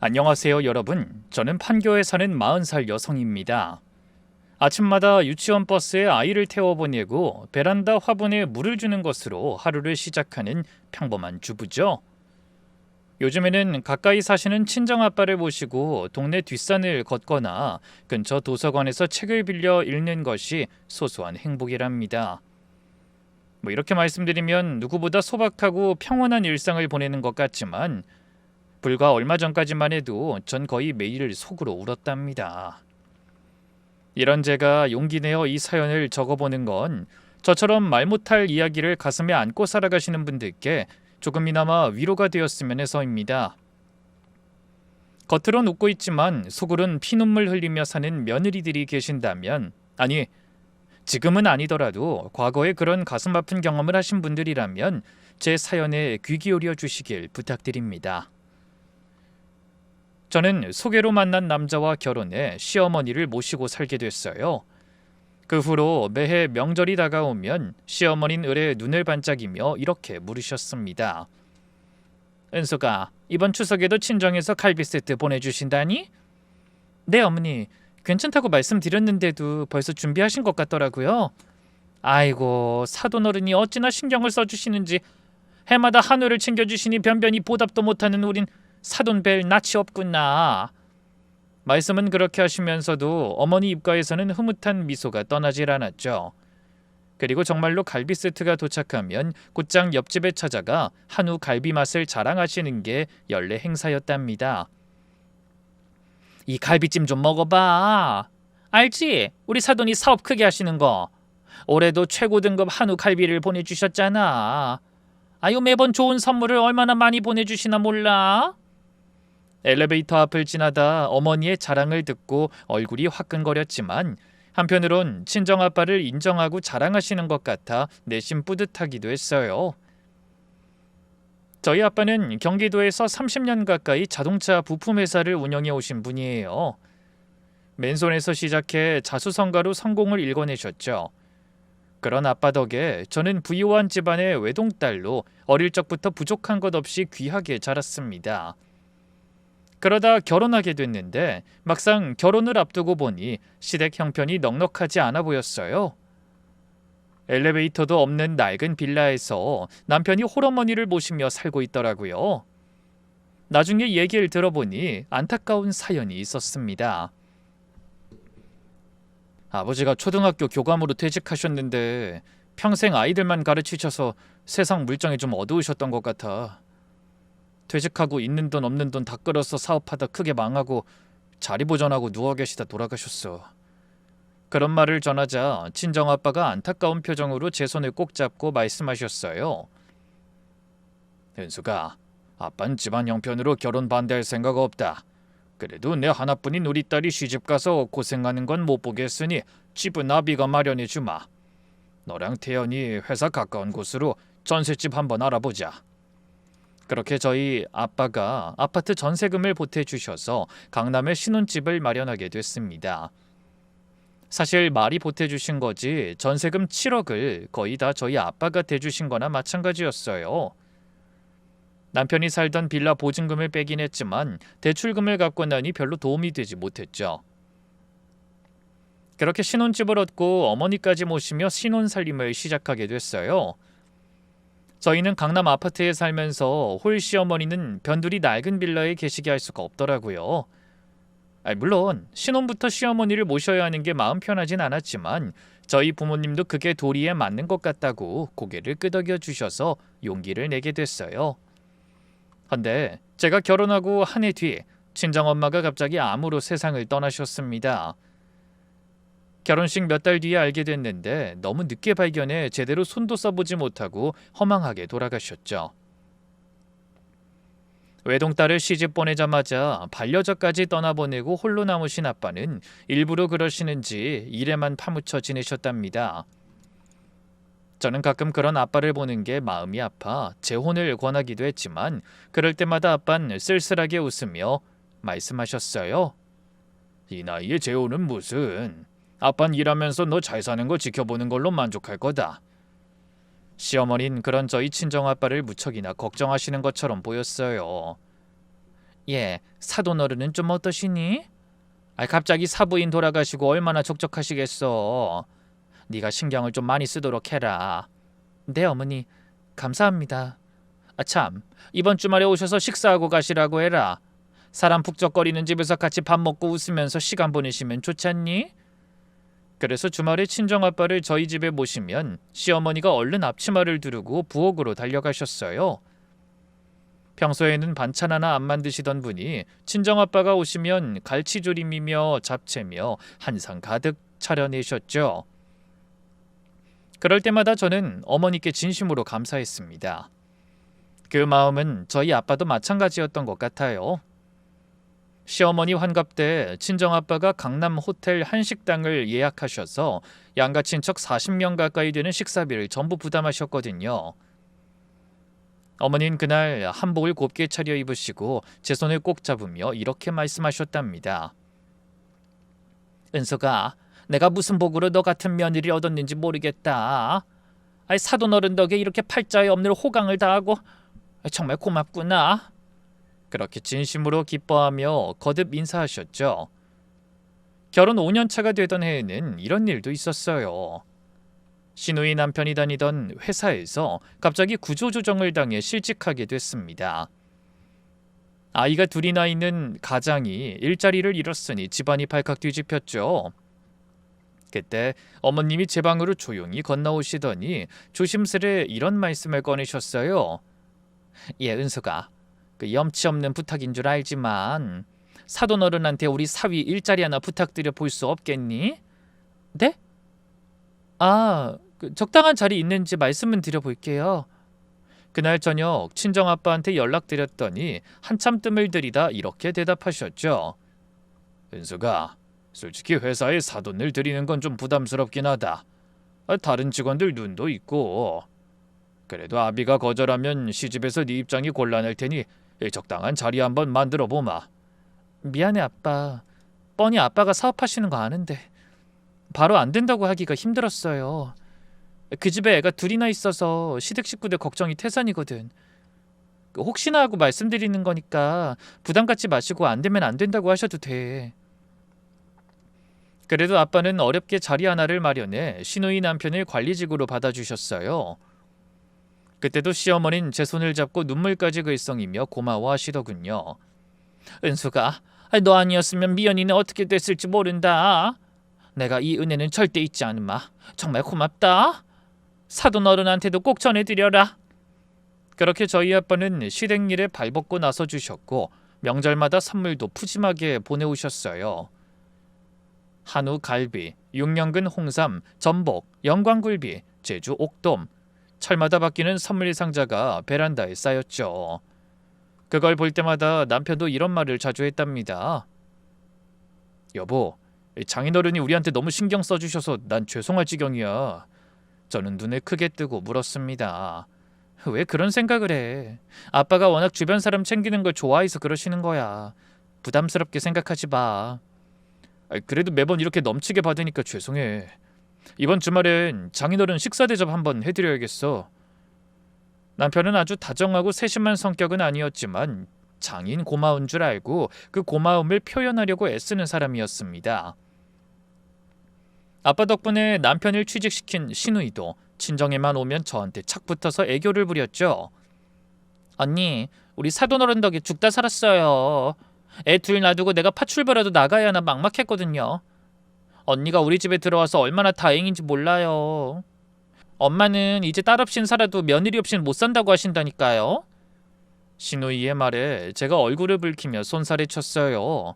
안녕하세요, 여러분. 저는 판교에 사는 40살 여성입니다. 아침마다 유치원 버스에 아이를 태워 보내고 베란다 화분에 물을 주는 것으로 하루를 시작하는 평범한 주부죠. 요즘에는 가까이 사시는 친정아빠를 모시고 동네 뒷산을 걷거나 근처 도서관에서 책을 빌려 읽는 것이 소소한 행복이랍니다. 이렇게 말씀드리면 누구보다 소박하고 평온한 일상을 보내는 것 같지만 불과 얼마 전까지만 해도 전 거의 매일 속으로 울었답니다. 이런 제가 용기 내어 이 사연을 적어보는 건 저처럼 말 못할 이야기를 가슴에 안고 살아가시는 분들께 조금이나마 위로가 되었으면 해서입니다. 겉으론 웃고 있지만 속으론 피눈물 흘리며 사는 며느리들이 계신다면, 아니, 지금은 아니더라도 과거에 그런 가슴 아픈 경험을 하신 분들이라면 제 사연에 귀 기울여 주시길 부탁드립니다. 저는 소개로 만난 남자와 결혼해 시어머니를 모시고 살게 됐어요. 그 후로 매해 명절이 다가오면 시어머니는 을에 눈을 반짝이며 이렇게 물으셨습니다. 은수가, 이번 추석에도 친정에서 갈비 세트 보내주신다니? 네, 어머니. 괜찮다고 말씀드렸는데도 벌써 준비하신 것 같더라고요. 아이고, 사돈어른이 어찌나 신경을 써주시는지 해마다 한우를 챙겨주시니 변변히 보답도 못하는 우린 사돈 뵐 낯이 없구나. 말씀은 그렇게 하시면서도 어머니 입가에서는 흐뭇한 미소가 떠나질 않았죠. 그리고 정말로 갈비 세트가 도착하면 곧장 옆집에 찾아가 한우 갈비 맛을 자랑하시는 게 연례 행사였답니다. 이 갈비찜 좀 먹어봐. 알지? 우리 사돈이 사업 크게 하시는 거. 올해도 최고 등급 한우 갈비를 보내주셨잖아. 아유, 매번 좋은 선물을 얼마나 많이 보내주시나 몰라? 엘리베이터 앞을 지나다 어머니의 자랑을 듣고 얼굴이 화끈거렸지만 한편으론 친정아빠를 인정하고 자랑하시는 것 같아 내심 뿌듯하기도 했어요. 저희 아빠는 경기도에서 30년 가까이 자동차 부품 회사를 운영해 오신 분이에요. 맨손에서 시작해 자수성가로 성공을 일궈내셨죠. 그런 아빠 덕에 저는 부유한 집안의 외동딸로 어릴 적부터 부족한 것 없이 귀하게 자랐습니다. 그러다 결혼하게 됐는데 막상 결혼을 앞두고 보니 시댁 형편이 넉넉하지 않아 보였어요. 엘리베이터도 없는 낡은 빌라에서 남편이 홀어머니를 모시며 살고 있더라고요. 나중에 얘기를 들어보니 안타까운 사연이 있었습니다. 아버지가 초등학교 교감으로 퇴직하셨는데 평생 아이들만 가르치셔서 세상 물정이 좀 어두우셨던 것 같아. 퇴직하고 있는 돈 없는 돈 다 끌어서 사업하다 크게 망하고 자리 보전하고 누워 계시다 돌아가셨어. 그런 말을 전하자 친정아빠가 안타까운 표정으로 제 손을 꼭 잡고 말씀하셨어요. 현수가, 아빤 집안 형편으로 결혼 반대할 생각 없다. 그래도 내 하나뿐인 우리 딸이 시집가서 고생하는 건 못 보겠으니 집은 나비가 마련해 주마. 너랑 태연이 회사 가까운 곳으로 전셋집 한번 알아보자. 그렇게 저희 아빠가 아파트 전세금을 보태주셔서 강남에 신혼집을 마련하게 됐습니다. 사실 말이 보태주신 거지 전세금 7억을 거의 다 저희 아빠가 대주신 거나 마찬가지였어요. 남편이 살던 빌라 보증금을 빼긴 했지만 대출금을 갚고 나니 별로 도움이 되지 못했죠. 그렇게 신혼집을 얻고 어머니까지 모시며 신혼살림을 시작하게 됐어요. 저희는 강남 아파트에 살면서 홀 시어머니는 변두리 낡은 빌라에 계시게 할 수가 없더라고요. 물론 신혼부터 시어머니를 모셔야 하는 게 마음 편하진 않았지만 저희 부모님도 그게 도리에 맞는 것 같다고 고개를 끄덕여 주셔서 용기를 내게 됐어요. 헌데 제가 결혼하고 한 해 뒤 친정엄마가 갑자기 암으로 세상을 떠나셨습니다. 결혼식 몇 달 뒤에 알게 됐는데 너무 늦게 발견해 제대로 손도 써보지 못하고 허망하게 돌아가셨죠. 외동딸을 시집 보내자마자 반려자까지 떠나보내고 홀로 남으신 아빠는 일부러 그러시는지 일에만 파묻혀 지내셨답니다. 저는 가끔 그런 아빠를 보는 게 마음이 아파 재혼을 권하기도 했지만 그럴 때마다 아빠는 쓸쓸하게 웃으며 말씀하셨어요. 이 나이에 재혼은 무슨... 아빤 일하면서 너 잘 사는 거 지켜보는 걸로 만족할 거다. 시어머니는 그런 저희 친정아빠를 무척이나 걱정하시는 것처럼 보였어요. 예, 사돈어른은 좀 어떠시니? 갑자기 사부인 돌아가시고 얼마나 적적하시겠어. 네가 신경을 좀 많이 쓰도록 해라. 네, 어머니. 감사합니다. 참, 이번 주말에 오셔서 식사하고 가시라고 해라. 사람 북적거리는 집에서 같이 밥 먹고 웃으면서 시간 보내시면 좋지 않니? 그래서 주말에 친정아빠를 저희 집에 모시면 시어머니가 얼른 앞치마를 두르고 부엌으로 달려가셨어요. 평소에는 반찬 하나 안 만드시던 분이 친정아빠가 오시면 갈치조림이며 잡채며 한상 가득 차려내셨죠. 그럴 때마다 저는 어머니께 진심으로 감사했습니다. 그 마음은 저희 아빠도 마찬가지였던 것 같아요. 시어머니 환갑 때 친정아빠가 강남 호텔 한식당을 예약하셔서 양가 친척 40명 가까이 되는 식사비를 전부 부담하셨거든요. 어머니는 그날 한복을 곱게 차려입으시고 제 손을 꼭 잡으며 이렇게 말씀하셨답니다. 은서가, 내가 무슨 복으로 너 같은 며느리를 얻었는지 모르겠다. 사돈어른 덕에 이렇게 팔자에 없는 호강을 다하고 정말 고맙구나. 그렇게 진심으로 기뻐하며 거듭 인사하셨죠. 결혼 5년 차가 되던 해에는 이런 일도 있었어요. 시누이 남편이 다니던 회사에서 갑자기 구조조정을 당해 실직하게 됐습니다. 아이가 둘이나 있는 가장이 일자리를 잃었으니 집안이 발칵 뒤집혔죠. 그때 어머님이 제 방으로 조용히 건너오시더니 조심스레 이런 말씀을 꺼내셨어요. 예, 은수가, 그 염치 없는 부탁인 줄 알지만 사돈어른한테 우리 사위 일자리 하나 부탁드려 볼 수 없겠니? 네? 적당한 자리 있는지 말씀은 드려볼게요. 그날 저녁 친정아빠한테 연락드렸더니 한참 뜸을 들이다 이렇게 대답하셨죠. 은수가, 솔직히 회사에 사돈을 드리는 건 좀 부담스럽긴 하다. 다른 직원들 눈도 있고. 그래도 아비가 거절하면 시집에서 네 입장이 곤란할 테니 적당한 자리 한번 만들어 보마. 미안해 아빠. 뻔히 아빠가 사업하시는 거 아는데 바로 안 된다고 하기가 힘들었어요. 그 집에 애가 둘이나 있어서 시댁 식구들 걱정이 태산이거든. 혹시나 하고 말씀드리는 거니까 부담 갖지 마시고 안 되면 안 된다고 하셔도 돼. 그래도 아빠는 어렵게 자리 하나를 마련해 시누이 남편을 관리직으로 받아주셨어요. 그때도 시어머니는 제 손을 잡고 눈물까지 글썽이며 고마워하시더군요. 은수가, 너 아니었으면 미연이는 어떻게 됐을지 모른다. 내가 이 은혜는 절대 잊지 않으마. 정말 고맙다. 사돈어른한테도 꼭 전해드려라. 그렇게 저희 아빠는 시댁일에 발벗고 나서주셨고 명절마다 선물도 푸짐하게 보내오셨어요. 한우 갈비, 6년근 홍삼, 전복, 영광굴비, 제주 옥돔, 철마다 바뀌는 선물 상자가 베란다에 쌓였죠. 그걸 볼 때마다 남편도 이런 말을 자주 했답니다. 여보, 장인어른이 우리한테 너무 신경 써주셔서 난 죄송할 지경이야. 저는 눈을 크게 뜨고 물었습니다. 왜 그런 생각을 해? 아빠가 워낙 주변 사람 챙기는 걸 좋아해서 그러시는 거야. 부담스럽게 생각하지 마. 그래도 매번 이렇게 넘치게 받으니까 죄송해. 이번 주말엔 장인어른 식사 대접 한번 해드려야겠어. 남편은 아주 다정하고 세심한 성격은 아니었지만 장인 고마운 줄 알고 그 고마움을 표현하려고 애쓰는 사람이었습니다. 아빠 덕분에 남편을 취직시킨 시누이도 친정에만 오면 저한테 착 붙어서 애교를 부렸죠. 언니, 우리 사돈어른 덕에 죽다 살았어요. 애 둘 놔두고 내가 파출부라도 나가야 하나 막막했거든요. 언니가 우리 집에 들어와서 얼마나 다행인지 몰라요. 엄마는 이제 딸 없인 살아도 며느리 없인 못 산다고 하신다니까요. 시누이의 말에 제가 얼굴을 붉히며 손살에 쳤어요.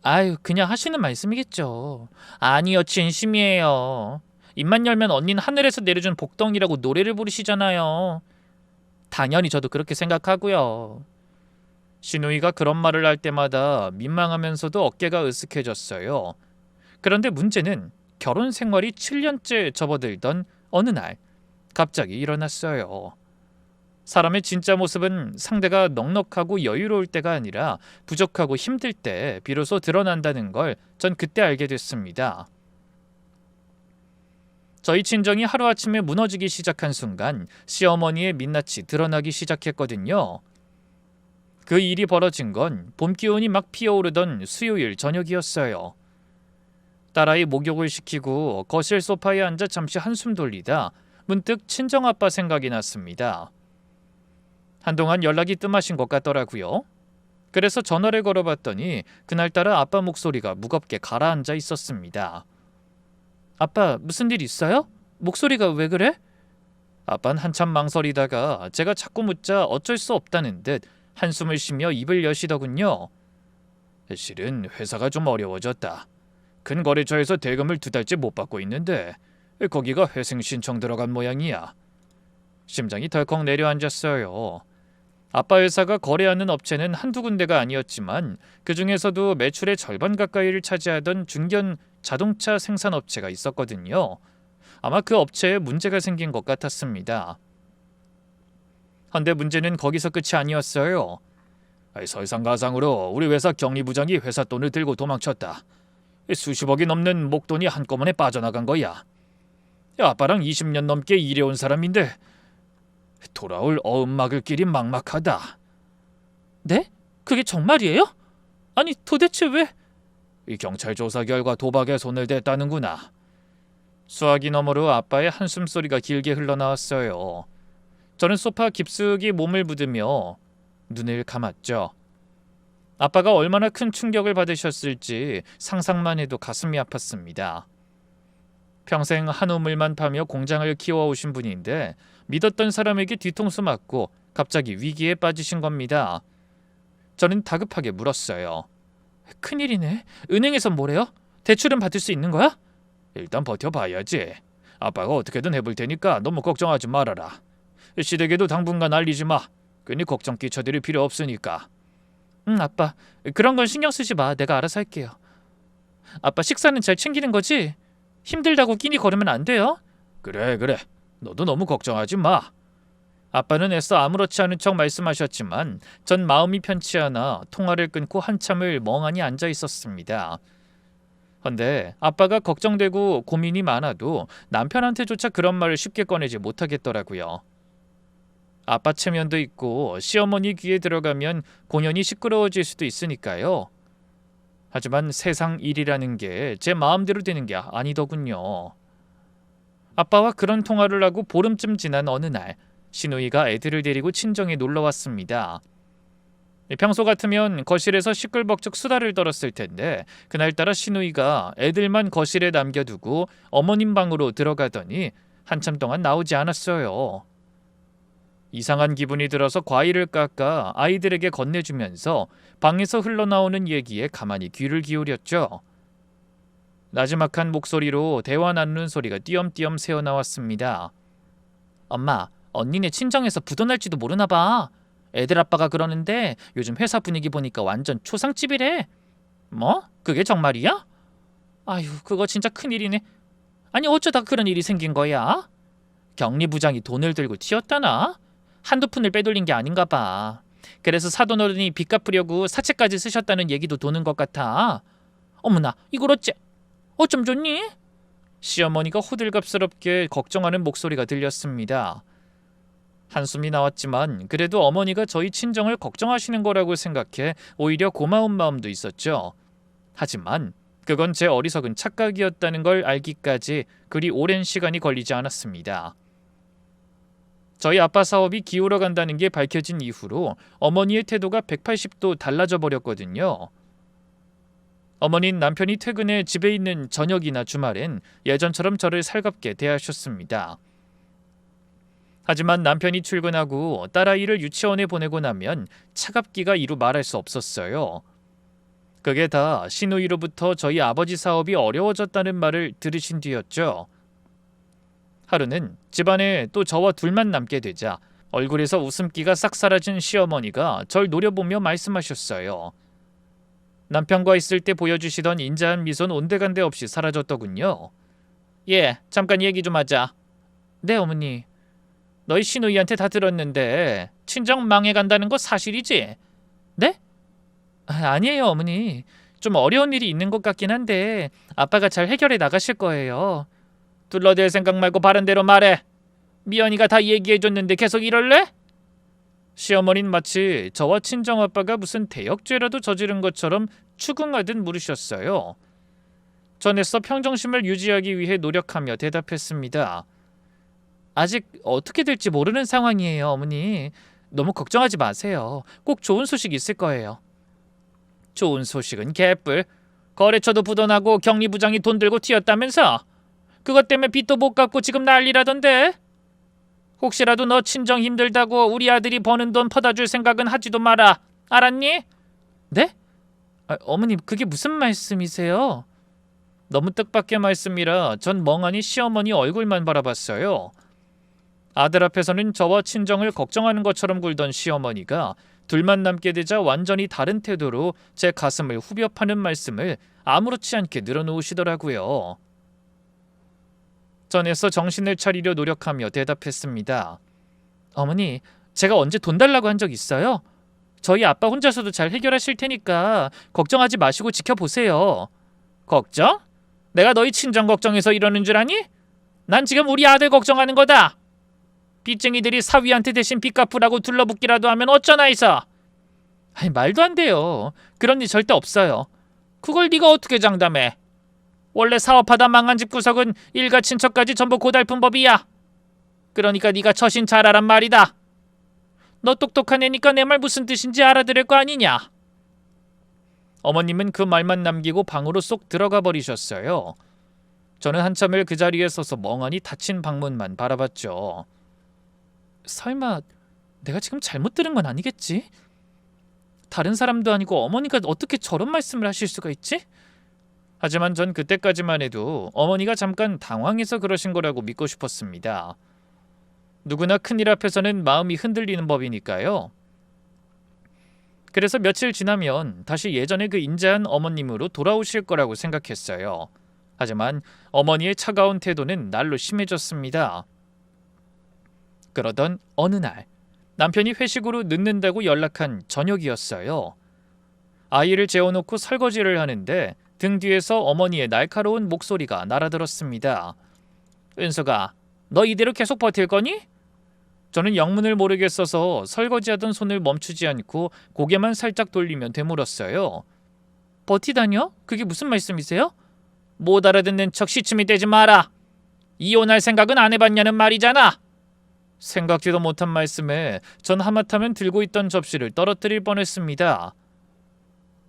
아유, 그냥 하시는 말씀이겠죠. 아니요, 진심이에요. 입만 열면 언니는 하늘에서 내려준 복덩이라고 노래를 부르시잖아요. 당연히 저도 그렇게 생각하고요. 시누이가 그런 말을 할 때마다 민망하면서도 어깨가 으쓱해졌어요. 그런데 문제는 결혼 생활이 7년째 접어들던 어느 날 갑자기 일어났어요. 사람의 진짜 모습은 상대가 넉넉하고 여유로울 때가 아니라 부족하고 힘들 때 비로소 드러난다는 걸 전 그때 알게 됐습니다. 저희 친정이 하루아침에 무너지기 시작한 순간 시어머니의 민낯이 드러나기 시작했거든요. 그 일이 벌어진 건 봄 기온이 막 피어오르던 수요일 저녁이었어요. 딸아이 목욕을 시키고 거실 소파에 앉아 잠시 한숨 돌리다 문득 친정아빠 생각이 났습니다. 한동안 연락이 뜸하신 것 같더라고요. 그래서 전화를 걸어봤더니 그날따라 아빠 목소리가 무겁게 가라앉아 있었습니다. 아빠, 무슨 일 있어요? 목소리가 왜 그래? 아빠는 한참 망설이다가 제가 자꾸 묻자 어쩔 수 없다는 듯 한숨을 쉬며 입을 여시더군요. 실은 회사가 좀 어려워졌다. 큰 거래처에서 대금을 2달째 못 받고 있는데 거기가 회생 신청 들어간 모양이야. 심장이 덜컥 내려앉았어요. 아빠 회사가 거래하는 업체는 한두 군데가 아니었지만 그 중에서도 매출의 절반 가까이를 차지하던 중견 자동차 생산업체가 있었거든요. 아마 그 업체에 문제가 생긴 것 같았습니다. 헌데 문제는 거기서 끝이 아니었어요. 설상가상으로 우리 회사 경리부장이 회사 돈을 들고 도망쳤다. 수십억이 넘는 목돈이 한꺼번에 빠져나간 거야. 아빠랑 20년 넘게 일해온 사람인데 돌아올 어음막을 길이 막막하다. 네? 그게 정말이에요? 아니 도대체 왜? 이 경찰 조사 결과 도박에 손을 댔다는구나. 수화기 너머로 아빠의 한숨소리가 길게 흘러나왔어요. 저는 소파 깊숙이 몸을 묻으며 눈을 감았죠. 아빠가 얼마나 큰 충격을 받으셨을지 상상만 해도 가슴이 아팠습니다. 평생 한우물만 파며 공장을 키워오신 분인데 믿었던 사람에게 뒤통수 맞고 갑자기 위기에 빠지신 겁니다. 저는 다급하게 물었어요. 큰일이네. 은행에선 뭐래요? 대출은 받을 수 있는 거야? 일단 버텨봐야지. 아빠가 어떻게든 해볼 테니까 너무 걱정하지 말아라. 시댁에도 당분간 알리지 마. 괜히 걱정 끼쳐드릴 필요 없으니까. 아빠. 그런 건 신경 쓰지 마. 내가 알아서 할게요. 아빠 식사는 잘 챙기는 거지? 힘들다고 끼니 거르면 안 돼요? 그래. 너도 너무 걱정하지 마. 아빠는 애써 아무렇지 않은 척 말씀하셨지만 전 마음이 편치 않아 통화를 끊고 한참을 멍하니 앉아 있었습니다. 헌데 아빠가 걱정되고 고민이 많아도 남편한테조차 그런 말을 쉽게 꺼내지 못하겠더라고요. 아빠 체면도 있고 시어머니 귀에 들어가면 공연이 시끄러워질 수도 있으니까요. 하지만 세상 일이라는 게 제 마음대로 되는 게 아니더군요. 아빠와 그런 통화를 하고 보름쯤 지난 어느 날 시누이가 애들을 데리고 친정에 놀러왔습니다. 평소 같으면 거실에서 시끌벅적 수다를 떨었을 텐데 그날따라 시누이가 애들만 거실에 남겨두고 어머님 방으로 들어가더니 한참 동안 나오지 않았어요. 이상한 기분이 들어서 과일을 깎아 아이들에게 건네주면서 방에서 흘러나오는 얘기에 가만히 귀를 기울였죠. 나지막한 목소리로 대화 나누는 소리가 띄엄띄엄 새어나왔습니다. 엄마, 언니네 친정에서 부도날지도 모르나 봐. 애들 아빠가 그러는데 요즘 회사 분위기 보니까 완전 초상집이래. 뭐? 그게 정말이야? 아유, 그거 진짜 큰일이네. 아니 어쩌다 그런 일이 생긴 거야? 경리부장이 돈을 들고 튀었다나? 한두 푼을 빼돌린 게 아닌가 봐. 그래서 사돈어른이 빚 갚으려고 사채까지 쓰셨다는 얘기도 도는 것 같아. 어머나, 이걸 어쩜 좋니? 시어머니가 호들갑스럽게 걱정하는 목소리가 들렸습니다. 한숨이 나왔지만 그래도 어머니가 저희 친정을 걱정하시는 거라고 생각해 오히려 고마운 마음도 있었죠. 하지만 그건 제 어리석은 착각이었다는 걸 알기까지 그리 오랜 시간이 걸리지 않았습니다. 저희 아빠 사업이 기울어 간다는 게 밝혀진 이후로 어머니의 태도가 180도 달라져 버렸거든요. 어머니는 남편이 퇴근해 집에 있는 저녁이나 주말엔 예전처럼 저를 살갑게 대하셨습니다. 하지만 남편이 출근하고 딸아이를 유치원에 보내고 나면 차갑기가 이루 말할 수 없었어요. 그게 다 시누이로부터 저희 아버지 사업이 어려워졌다는 말을 들으신 뒤였죠. 하루는 집안에 또 저와 둘만 남게 되자 얼굴에서 웃음기가 싹 사라진 시어머니가 절 노려보며 말씀하셨어요. 남편과 있을 때 보여주시던 인자한 미소는 온데간데 없이 사라졌더군요. 예, 잠깐 얘기 좀 하자. 네, 어머니. 너희 시누이한테 다 들었는데 친정 망해간다는 거 사실이지? 네? 아니에요, 어머니. 좀 어려운 일이 있는 것 같긴 한데 아빠가 잘 해결해 나가실 거예요. 둘러댈 생각 말고 바른 대로 말해. 미연이가 다 얘기해줬는데 계속 이럴래? 시어머니는 마치 저와 친정아빠가 무슨 대역죄라도 저지른 것처럼 추궁하듯 물으셨어요. 전 애써 평정심을 유지하기 위해 노력하며 대답했습니다. 아직 어떻게 될지 모르는 상황이에요, 어머니. 너무 걱정하지 마세요. 꼭 좋은 소식 있을 거예요. 좋은 소식은 개뿔. 거래처도 부도나고 격리부장이 돈 들고 튀었다면서? 그것 때문에 빚도 못 갚고 지금 난리라던데? 혹시라도 너 친정 힘들다고 우리 아들이 버는 돈 퍼다 줄 생각은 하지도 마라. 알았니? 네? 어머님, 그게 무슨 말씀이세요? 너무 뜻밖의 말씀이라 전 멍하니 시어머니 얼굴만 바라봤어요. 아들 앞에서는 저와 친정을 걱정하는 것처럼 굴던 시어머니가 둘만 남게 되자 완전히 다른 태도로 제 가슴을 후벼 파는 말씀을 아무렇지 않게 늘어놓으시더라고요. 전에서 정신을 차리려 노력하며 대답했습니다. 어머니, 제가 언제 돈 달라고 한 적 있어요? 저희 아빠 혼자서도 잘 해결하실 테니까 걱정하지 마시고 지켜보세요. 걱정? 내가 너희 친정 걱정해서 이러는 줄 아니? 난 지금 우리 아들 걱정하는 거다. 빚쟁이들이 사위한테 대신 빚 갚으라고 둘러붙기라도 하면 어쩌나 해서. 아니, 말도 안 돼요. 그런 일 절대 없어요. 그걸 네가 어떻게 장담해? 원래 사업하다 망한 집 구석은 일가 친척까지 전부 고달픈 법이야. 그러니까 네가 처신 잘하란 말이다. 너 똑똑한 애니까 내 말 무슨 뜻인지 알아들을 거 아니냐. 어머님은 그 말만 남기고 방으로 쏙 들어가 버리셨어요. 저는 한참을 그 자리에 서서 멍하니 닫힌 방문만 바라봤죠. 설마 내가 지금 잘못 들은 건 아니겠지? 다른 사람도 아니고 어머니가 어떻게 저런 말씀을 하실 수가 있지? 하지만 전 그때까지만 해도 어머니가 잠깐 당황해서 그러신 거라고 믿고 싶었습니다. 누구나 큰일 앞에서는 마음이 흔들리는 법이니까요. 그래서 며칠 지나면 다시 예전의 그 인자한 어머님으로 돌아오실 거라고 생각했어요. 하지만 어머니의 차가운 태도는 날로 심해졌습니다. 그러던 어느 날 남편이 회식으로 늦는다고 연락한 저녁이었어요. 아이를 재워놓고 설거지를 하는데 등 뒤에서 어머니의 날카로운 목소리가 날아들었습니다. 은서가, 너 이대로 계속 버틸 거니? 저는 영문을 모르겠어서 설거지하던 손을 멈추지 않고 고개만 살짝 돌리며 되물었어요. 버티다뇨? 그게 무슨 말씀이세요? 못 알아듣는 척 시침이 되지 마라. 이혼할 생각은 안 해봤냐는 말이잖아. 생각지도 못한 말씀에 전 하마터면 들고 있던 접시를 떨어뜨릴 뻔했습니다.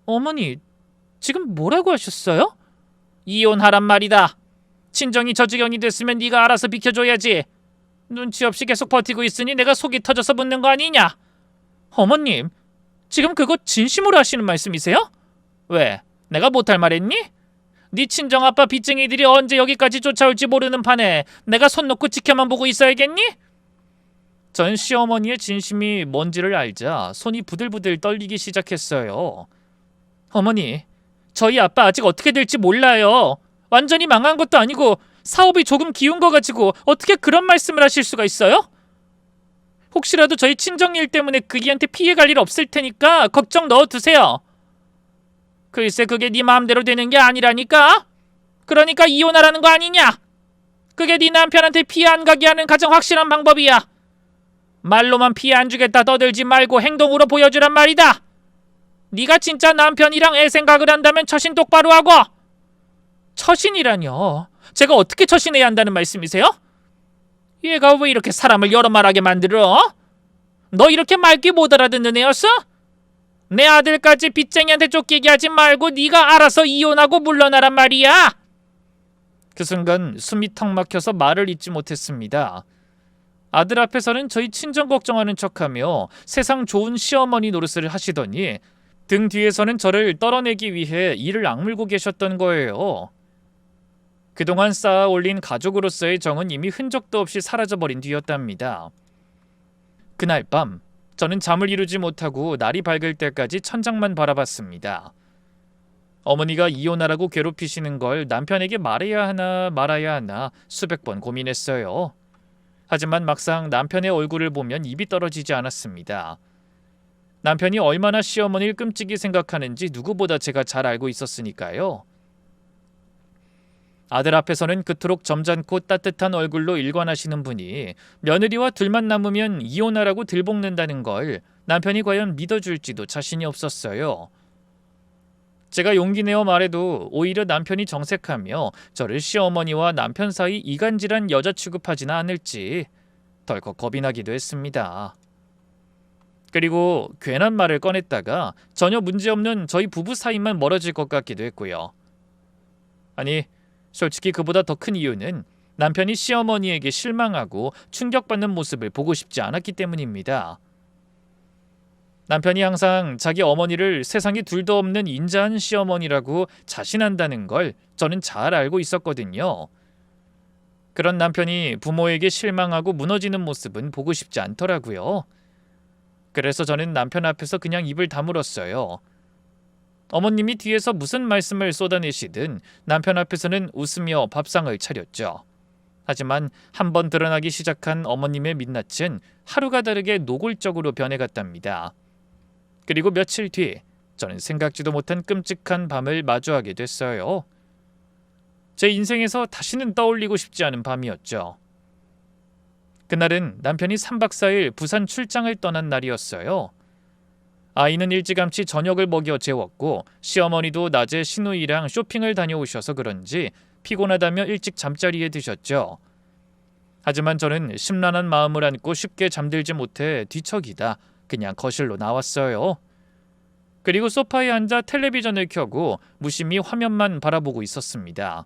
어머니, 지금 뭐라고 하셨어요? 이혼하란 말이다. 친정이 저 지경이 됐으면 네가 알아서 비켜줘야지. 눈치 없이 계속 버티고 있으니 내가 속이 터져서 묻는 거 아니냐? 어머님, 지금 그거 진심으로 하시는 말씀이세요? 왜? 내가 못할 말했니? 네 친정아빠 빚쟁이들이 언제 여기까지 쫓아올지 모르는 판에 내가 손 놓고 지켜만 보고 있어야겠니? 전 시어머니의 진심이 뭔지를 알자 손이 부들부들 떨리기 시작했어요. 어머니, 저희 아빠 아직 어떻게 될지 몰라요. 완전히 망한 것도 아니고 사업이 조금 기운 거 가지고 어떻게 그런 말씀을 하실 수가 있어요? 혹시라도 저희 친정일 때문에 그기한테 피해갈 일 없을 테니까 걱정 넣어두세요. 글쎄, 그게 네 마음대로 되는 게 아니라니까. 그러니까 이혼하라는 거 아니냐? 그게 네 남편한테 피해 안 가게 하는 가장 확실한 방법이야. 말로만 피해 안 주겠다 떠들지 말고 행동으로 보여주란 말이다. 네가 진짜 남편이랑 애 생각을 한다면 처신 똑바로 하고. 처신이라뇨? 제가 어떻게 처신해야 한다는 말씀이세요? 얘가 왜 이렇게 사람을 여러 말하게 만들어? 너 이렇게 말귀 못 알아듣는 애였어? 내 아들까지 빚쟁이한테 쫓기게 하지 말고 네가 알아서 이혼하고 물러나란 말이야. 그 순간 숨이 턱 막혀서 말을 잇지 못했습니다. 아들 앞에서는 저희 친정 걱정하는 척하며 세상 좋은 시어머니 노릇을 하시더니 등 뒤에서는 저를 떨어내기 위해 이를 악물고 계셨던 거예요. 그동안 쌓아 올린 가족으로서의 정은 이미 흔적도 없이 사라져버린 뒤였답니다. 그날 밤 저는 잠을 이루지 못하고 날이 밝을 때까지 천장만 바라봤습니다. 어머니가 이혼하라고 괴롭히시는 걸 남편에게 말해야 하나 말아야 하나 수백 번 고민했어요. 하지만 막상 남편의 얼굴을 보면 입이 떨어지지 않았습니다. 남편이 얼마나 시어머니를 끔찍이 생각하는지 누구보다 제가 잘 알고 있었으니까요. 아들 앞에서는 그토록 점잖고 따뜻한 얼굴로 일관하시는 분이 며느리와 둘만 남으면 이혼하라고 들볶는다는 걸 남편이 과연 믿어줄지도 자신이 없었어요. 제가 용기 내어 말해도 오히려 남편이 정색하며 저를 시어머니와 남편 사이 이간질한 여자 취급하지는 않을지 덜컥 겁이 나기도 했습니다. 그리고 괜한 말을 꺼냈다가 전혀 문제없는 저희 부부 사이만 멀어질 것 같기도 했고요. 아니, 솔직히 그보다 더 큰 이유는 남편이 시어머니에게 실망하고 충격받는 모습을 보고 싶지 않았기 때문입니다. 남편이 항상 자기 어머니를 세상에 둘도 없는 인자한 시어머니라고 자신한다는 걸 저는 잘 알고 있었거든요. 그런 남편이 부모에게 실망하고 무너지는 모습은 보고 싶지 않더라고요. 그래서 저는 남편 앞에서 그냥 입을 다물었어요. 어머님이 뒤에서 무슨 말씀을 쏟아내시든 남편 앞에서는 웃으며 밥상을 차렸죠. 하지만 한번 드러나기 시작한 어머님의 민낯은 하루가 다르게 노골적으로 변해갔답니다. 그리고 며칠 뒤 저는 생각지도 못한 끔찍한 밤을 마주하게 됐어요. 제 인생에서 다시는 떠올리고 싶지 않은 밤이었죠. 그날은 남편이 3박 4일 부산 출장을 떠난 날이었어요. 아이는 일찌감치 저녁을 먹여 재웠고 시어머니도 낮에 시누이랑 쇼핑을 다녀오셔서 그런지 피곤하다며 일찍 잠자리에 드셨죠. 하지만 저는 심란한 마음을 안고 쉽게 잠들지 못해 뒤척이다 그냥 거실로 나왔어요. 그리고 소파에 앉아 텔레비전을 켜고 무심히 화면만 바라보고 있었습니다.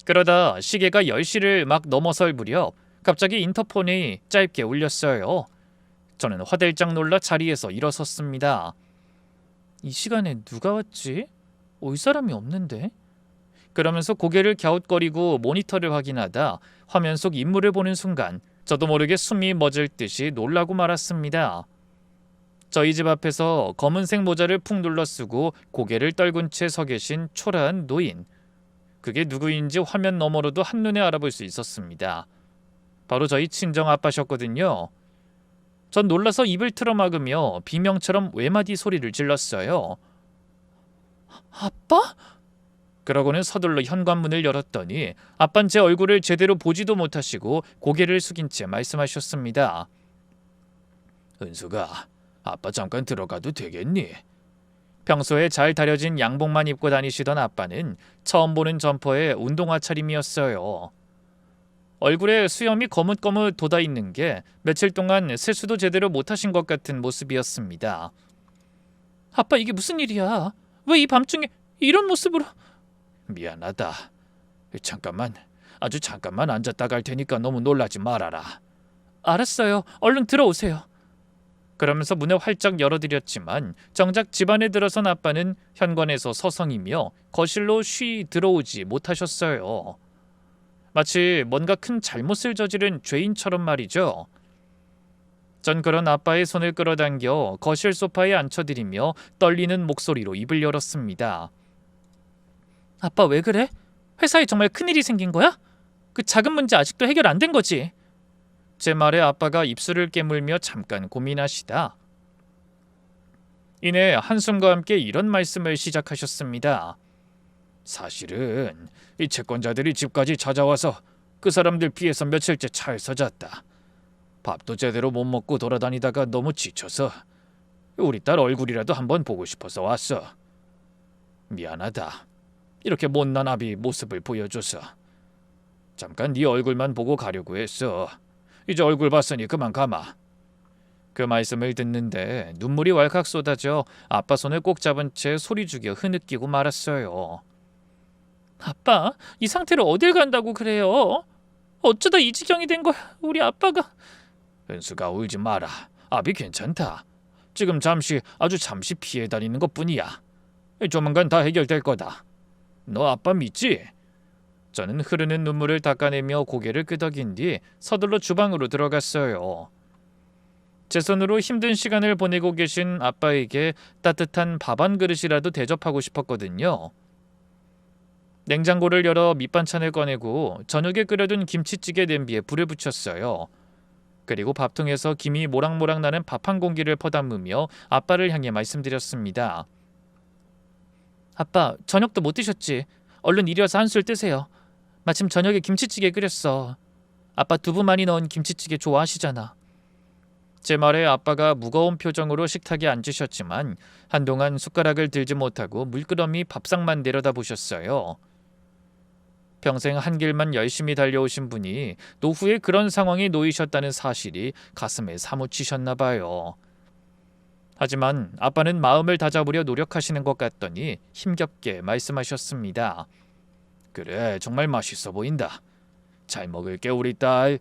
그러다 시계가 10시를 막 넘어설 무렵 갑자기 인터폰이 짧게 울렸어요. 저는 화들짝 놀라 자리에서 일어섰습니다. 이 시간에 누가 왔지? 올 사람이 없는데? 그러면서 고개를 갸웃거리고 모니터를 확인하다 화면 속 인물을 보는 순간 저도 모르게 숨이 멎을 듯이 놀라고 말았습니다. 저희 집 앞에서 검은색 모자를 푹 눌러쓰고 고개를 떨군 채 서 계신 초라한 노인. 그게 누구인지 화면 너머로도 한눈에 알아볼 수 있었습니다. 바로 저희 친정 아빠셨거든요. 전 놀라서 입을 틀어막으며 비명처럼 외마디 소리를 질렀어요. 아빠? 그러고는 서둘러 현관문을 열었더니 아빤 제 얼굴을 제대로 보지도 못하시고 고개를 숙인 채 말씀하셨습니다. 은수가, 아빠 잠깐 들어가도 되겠니? 평소에 잘 다려진 양복만 입고 다니시던 아빠는 처음 보는 점퍼에 운동화 차림이었어요. 얼굴에 수염이 거뭇거뭇 돋아있는 게 며칠 동안 세수도 제대로 못하신 것 같은 모습이었습니다. 아빠, 이게 무슨 일이야? 왜 이 밤중에 이런 모습으로... 미안하다. 잠깐만, 아주 잠깐만 앉았다 갈 테니까 너무 놀라지 말아라. 알았어요. 얼른 들어오세요. 그러면서 문을 활짝 열어드렸지만 정작 집 안에 들어선 아빠는 현관에서 서성이며 거실로 쉬 들어오지 못하셨어요. 마치 뭔가 큰 잘못을 저지른 죄인처럼 말이죠. 전 그런 아빠의 손을 끌어당겨 거실 소파에 앉혀드리며 떨리는 목소리로 입을 열었습니다. 아빠, 왜 그래? 회사에 정말 큰일이 생긴 거야? 그 작은 문제 아직도 해결 안 된 거지? 제 말에 아빠가 입술을 깨물며 잠깐 고민하시다 이내 한숨과 함께 이런 말씀을 시작하셨습니다. 사실은 이 채권자들이 집까지 찾아와서 그 사람들 피해서 며칠째 차에서 잤다. 밥도 제대로 못 먹고 돌아다니다가 너무 지쳐서 우리 딸 얼굴이라도 한번 보고 싶어서 왔어. 미안하다. 이렇게 못난 아비 모습을 보여줘서. 잠깐 네 얼굴만 보고 가려고 했어. 이제 얼굴 봤으니 그만 가마. 그 말씀을 듣는데 눈물이 왈칵 쏟아져 아빠 손을 꼭 잡은 채 소리 죽여 흐느끼고 말았어요. 아빠, 이 상태로 어딜 간다고 그래요? 어쩌다 이 지경이 된 거야, 우리 아빠가. 은수가 울지 마라. 아비 괜찮다. 지금 아주 잠시 피해 다니는 것뿐이야. 조만간 다 해결될 거다. 너 아빠 믿지? 저는 흐르는 눈물을 닦아내며 고개를 끄덕인 뒤 서둘러 주방으로 들어갔어요. 제 손으로 힘든 시간을 보내고 계신 아빠에게 따뜻한 밥 한 그릇이라도 대접하고 싶었거든요. 냉장고를 열어 밑반찬을 꺼내고 저녁에 끓여둔 김치찌개 냄비에 불을 붙였어요. 그리고 밥통에서 김이 모락모락 나는 밥 한 공기를 퍼담으며 아빠를 향해 말씀드렸습니다. 아빠, 저녁도 못 드셨지? 얼른 이리 와서 한술 뜨세요. 마침 저녁에 김치찌개 끓였어. 아빠 두부 많이 넣은 김치찌개 좋아하시잖아. 제 말에 아빠가 무거운 표정으로 식탁에 앉으셨지만 한동안 숟가락을 들지 못하고 물끄러미 밥상만 내려다보셨어요. 평생 한 길만 열심히 달려오신 분이 노후에 그런 상황에 놓이셨다는 사실이 가슴에 사무치셨나 봐요. 하지만 아빠는 마음을 다잡으려 노력하시는 것 같더니 힘겹게 말씀하셨습니다. 그래, 정말 맛있어 보인다. 잘 먹을게 우리 딸.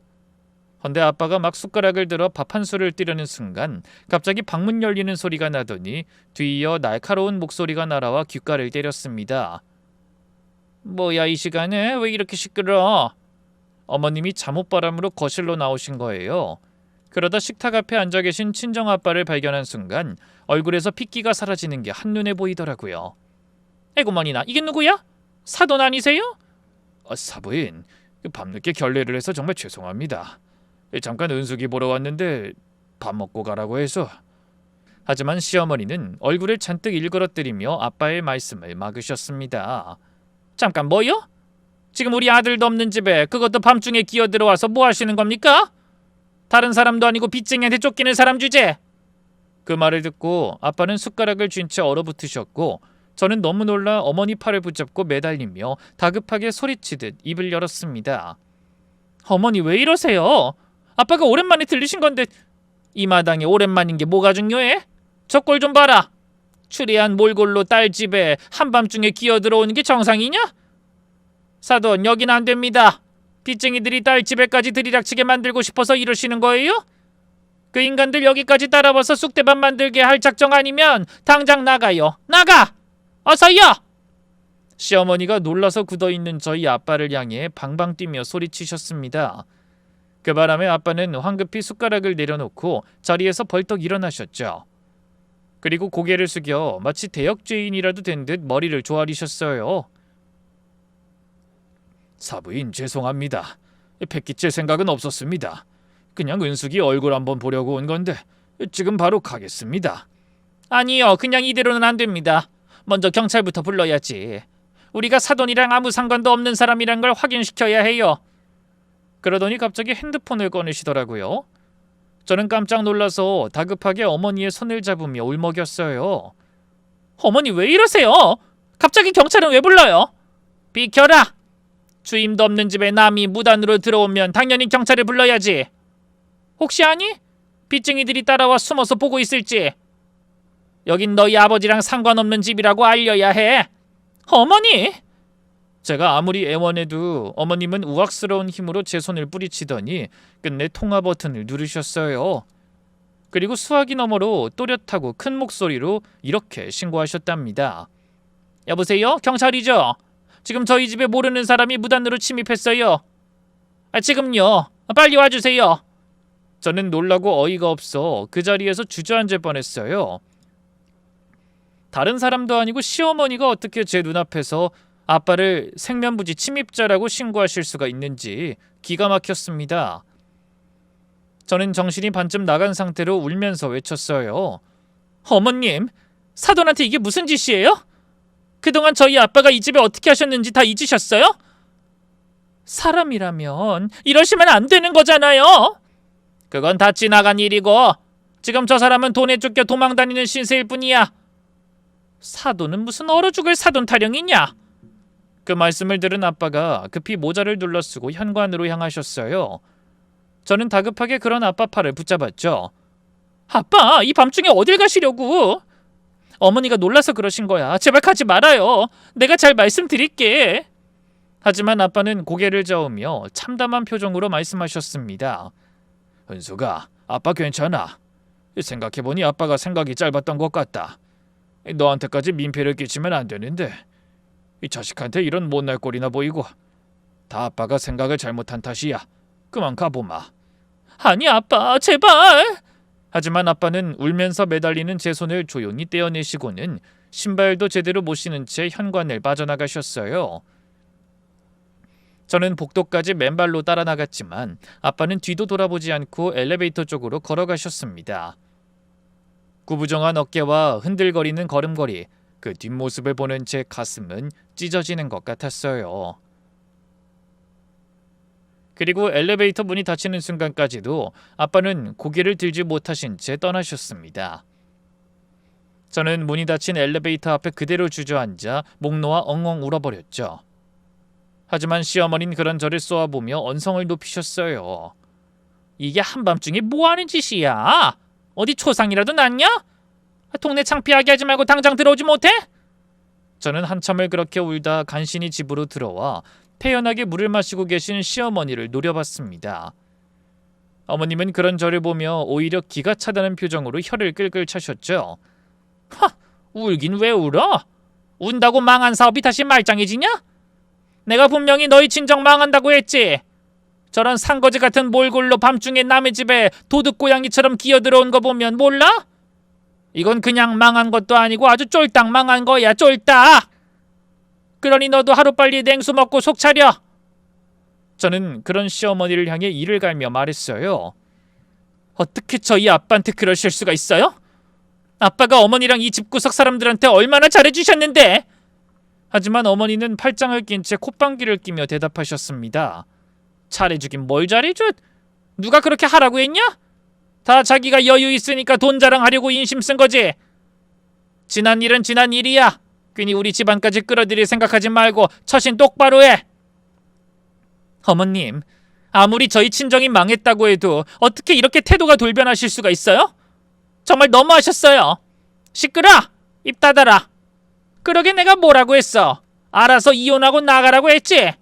헌데 아빠가 막 숟가락을 들어 밥 한 술을 뜨려는 순간 갑자기 방문 열리는 소리가 나더니 뒤이어 날카로운 목소리가 날아와 귓가를 때렸습니다. 뭐야 이 시간에 왜 이렇게 시끄러워? 어머님이 잠옷바람으로 거실로 나오신 거예요. 그러다 식탁 앞에 앉아 계신 친정아빠를 발견한 순간 얼굴에서 핏기가 사라지는 게 한눈에 보이더라고요. 에고머니나 이게 누구야? 사돈 아니세요? 사부인, 밤늦게 결례를 해서 정말 죄송합니다. 잠깐 은숙이 보러 왔는데 밥 먹고 가라고 해서. 하지만 시어머니는 얼굴을 잔뜩 일그러뜨리며 아빠의 말씀을 막으셨습니다. 잠깐 뭐요? 지금 우리 아들도 없는 집에 그것도 밤중에 기어들어와서 뭐 하시는 겁니까? 다른 사람도 아니고 빚쟁이한테 쫓기는 사람 주제. 그 말을 듣고 아빠는 숟가락을 쥔 채 얼어붙으셨고 저는 너무 놀라 어머니 팔을 붙잡고 매달리며 다급하게 소리치듯 입을 열었습니다. 어머니 왜 이러세요? 아빠가 오랜만에 들리신 건데 이 마당에 오랜만인 게 뭐가 중요해? 저 꼴 좀 봐라. 추리한 몰골로 딸 집에 한밤중에 기어들어오는 게 정상이냐? 사돈 여긴 안 됩니다. 빚쟁이들이 딸 집에까지 들이닥치게 만들고 싶어서 이러시는 거예요? 그 인간들 여기까지 따라와서 쑥대밭 만들게 할 작정 아니면 당장 나가요. 나가! 어서요! 시어머니가 놀라서 굳어있는 저희 아빠를 향해 방방 뛰며 소리치셨습니다. 그 바람에 아빠는 황급히 숟가락을 내려놓고 자리에서 벌떡 일어나셨죠. 그리고 고개를 숙여 마치 대역죄인이라도 된 듯 머리를 조아리셨어요. 사부인 죄송합니다. 패기칠 생각은 없었습니다. 그냥 은숙이 얼굴 한번 보려고 온 건데 지금 바로 가겠습니다. 아니요, 그냥 이대로는 안 됩니다. 먼저 경찰부터 불러야지. 우리가 사돈이랑 아무 상관도 없는 사람이란 걸 확인시켜야 해요. 그러더니 갑자기 핸드폰을 꺼내시더라고요. 저는 깜짝 놀라서 다급하게 어머니의 손을 잡으며 울먹였어요. 어머니 왜 이러세요? 갑자기 경찰은 왜 불러요? 비켜라! 주임도 없는 집에 남이 무단으로 들어오면 당연히 경찰을 불러야지. 혹시 아니? 빚쟁이들이 따라와 숨어서 보고 있을지. 여긴 너희 아버지랑 상관없는 집이라고 알려야 해. 어머니! 제가 아무리 애원해도 어머님은 우악스러운 힘으로 제 손을 뿌리치더니 끝내 통화 버튼을 누르셨어요. 그리고 수화기 너머로 또렷하고 큰 목소리로 이렇게 신고하셨답니다. 여보세요? 경찰이죠? 지금 저희 집에 모르는 사람이 무단으로 침입했어요. 지금요. 빨리 와주세요. 저는 놀라고 어이가 없어 그 자리에서 주저앉을 뻔했어요. 다른 사람도 아니고 시어머니가 어떻게 제 눈앞에서 아빠를 생면부지 침입자라고 신고하실 수가 있는지 기가 막혔습니다. 저는 정신이 반쯤 나간 상태로 울면서 외쳤어요. 어머님, 사돈한테 이게 무슨 짓이에요? 그동안 저희 아빠가 이 집에 어떻게 하셨는지 다 잊으셨어요? 사람이라면 이러시면 안 되는 거잖아요. 그건 다 지나간 일이고 지금 저 사람은 돈에 쫓겨 도망다니는 신세일 뿐이야. 사돈은 무슨 얼어 죽을 사돈 타령이냐? 그 말씀을 들은 아빠가 급히 모자를 둘러쓰고 현관으로 향하셨어요. 저는 다급하게 그런 아빠 팔을 붙잡았죠. 아빠, 이 밤중에 어딜 가시려고? 어머니가 놀라서 그러신 거야. 제발 가지 말아요. 내가 잘 말씀드릴게. 하지만 아빠는 고개를 저으며 참담한 표정으로 말씀하셨습니다. 은수가, 아빠 괜찮아. 생각해보니 아빠가 생각이 짧았던 것 같다. 너한테까지 민폐를 끼치면 안 되는데 이 자식한테 이런 못날 꼴이나 보이고 다 아빠가 생각을 잘못한 탓이야. 그만 가보마. 아니 아빠, 제발. 하지만 아빠는 울면서 매달리는 제 손을 조용히 떼어내시고는 신발도 제대로 못 신은 채 현관을 빠져나가셨어요. 저는 복도까지 맨발로 따라 나갔지만 아빠는 뒤도 돌아보지 않고 엘리베이터 쪽으로 걸어가셨습니다. 구부정한 어깨와 흔들거리는 걸음걸이, 그 뒷모습을 보는 제 가슴은 찢어지는 것 같았어요. 그리고 엘리베이터 문이 닫히는 순간까지도 아빠는 고개를 들지 못하신 채 떠나셨습니다. 저는 문이 닫힌 엘리베이터 앞에 그대로 주저앉아 목 놓아 엉엉 울어버렸죠. 하지만 시어머니는 그런 저를 쏘아보며 언성을 높이셨어요. 이게 한밤중에 뭐하는 짓이야? 어디 초상이라도 났냐? 동네 창피하게 하지 말고 당장 들어오지 못해? 저는 한참을 그렇게 울다 간신히 집으로 들어와 태연하게 물을 마시고 계신 시어머니를 노려봤습니다. 어머님은 그런 저를 보며 오히려 기가 차다는 표정으로 혀를 끌끌 차셨죠. 하! 울긴 왜 울어? 운다고 망한 사업이 다시 말짱해지냐? 내가 분명히 너희 친정 망한다고 했지. 저런 상거지 같은 몰골로 밤중에 남의 집에 도둑고양이처럼 기어들어온 거 보면 몰라? 이건 그냥 망한 것도 아니고 아주 쫄딱 망한 거야, 쫄딱. 그러니 너도 하루빨리 냉수 먹고 속 차려. 저는 그런 시어머니를 향해 이를 갈며 말했어요. 어떻게 저희 아빠한테 그러실 수가 있어요? 아빠가 어머니랑 이 집구석 사람들한테 얼마나 잘해주셨는데. 하지만 어머니는 팔짱을 낀 채 콧방귀를 끼며 대답하셨습니다. 잘해주긴 뭘 잘해줘? 누가 그렇게 하라고 했냐? 다 자기가 여유 있으니까 돈 자랑하려고 인심 쓴 거지. 지난 일은 지난 일이야. 괜히 우리 집안까지 끌어들일 생각하지 말고 처신 똑바로 해. 어머님, 아무리 저희 친정이 망했다고 해도 어떻게 이렇게 태도가 돌변하실 수가 있어요? 정말 너무하셨어요. 시끄러! 입 닫아라. 그러게 내가 뭐라고 했어? 알아서 이혼하고 나가라고 했지?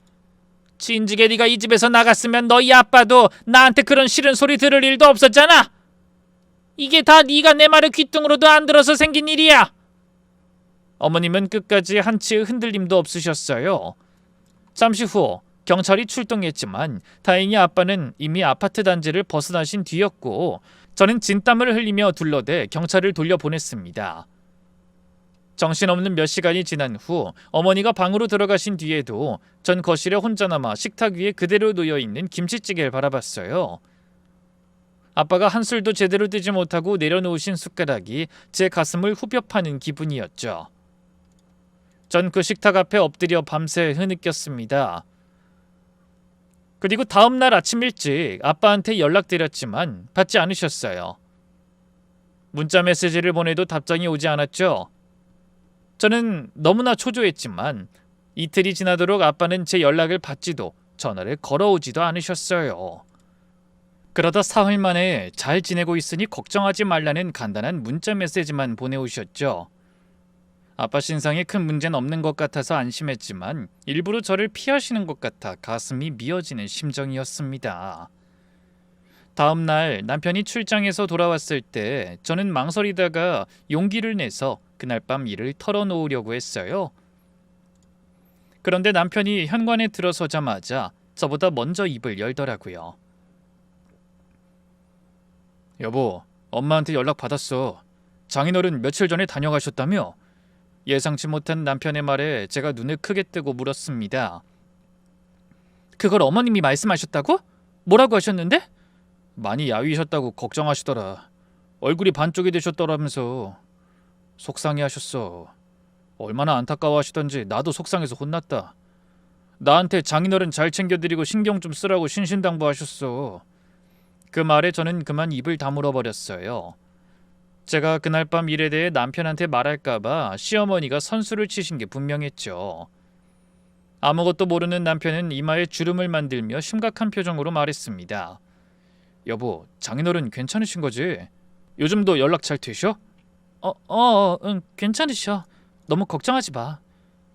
진즉에 네가 이 집에서 나갔으면 너희 아빠도 나한테 그런 싫은 소리 들을 일도 없었잖아. 이게 다 네가 내 말을 귓등으로도 안 들어서 생긴 일이야. 어머님은 끝까지 한치의 흔들림도 없으셨어요. 잠시 후 경찰이 출동했지만 다행히 아빠는 이미 아파트 단지를 벗어나신 뒤였고 저는 진땀을 흘리며 둘러대 경찰을 돌려보냈습니다. 정신없는 몇 시간이 지난 후 어머니가 방으로 들어가신 뒤에도 전 거실에 혼자 남아 식탁 위에 그대로 놓여있는 김치찌개를 바라봤어요. 아빠가 한술도 제대로 뜨지 못하고 내려놓으신 숟가락이 제 가슴을 후벼 파는 기분이었죠. 전 그 식탁 앞에 엎드려 밤새 흐느꼈습니다. 그리고 다음날 아침 일찍 아빠한테 연락드렸지만 받지 않으셨어요. 문자 메시지를 보내도 답장이 오지 않았죠. 저는 너무나 초조했지만 이틀이 지나도록 아빠는 제 연락을 받지도 전화를 걸어오지도 않으셨어요. 그러다 사흘 만에 잘 지내고 있으니 걱정하지 말라는 간단한 문자 메시지만 보내오셨죠. 아빠 신상에 큰 문제는 없는 것 같아서 안심했지만 일부러 저를 피하시는 것 같아 가슴이 미어지는 심정이었습니다. 다음 날 남편이 출장에서 돌아왔을 때 저는 망설이다가 용기를 내서 그날 밤 일을 털어놓으려고 했어요. 그런데 남편이 현관에 들어서자마자 저보다 먼저 입을 열더라고요. 여보, 엄마한테 연락 받았어. 장인어른 며칠 전에 다녀가셨다며? 예상치 못한 남편의 말에 제가 눈을 크게 뜨고 물었습니다. 그걸 어머님이 말씀하셨다고? 뭐라고 하셨는데? 많이 야위셨다고 걱정하시더라. 얼굴이 반쪽이 되셨더라면서. 속상해하셨어. 얼마나 안타까워하시던지 나도 속상해서 혼났다. 나한테 장인어른 잘 챙겨드리고 신경 좀 쓰라고 신신당부하셨어. 그 말에 저는 그만 입을 다물어 버렸어요. 제가 그날 밤 일에 대해 남편한테 말할까봐 시어머니가 선수를 치신 게 분명했죠. 아무것도 모르는 남편은 이마에 주름을 만들며 심각한 표정으로 말했습니다. 여보, 장인어른 괜찮으신 거지? 요즘도 연락 잘 되셔? 응, 괜찮으셔. 너무 걱정하지 마.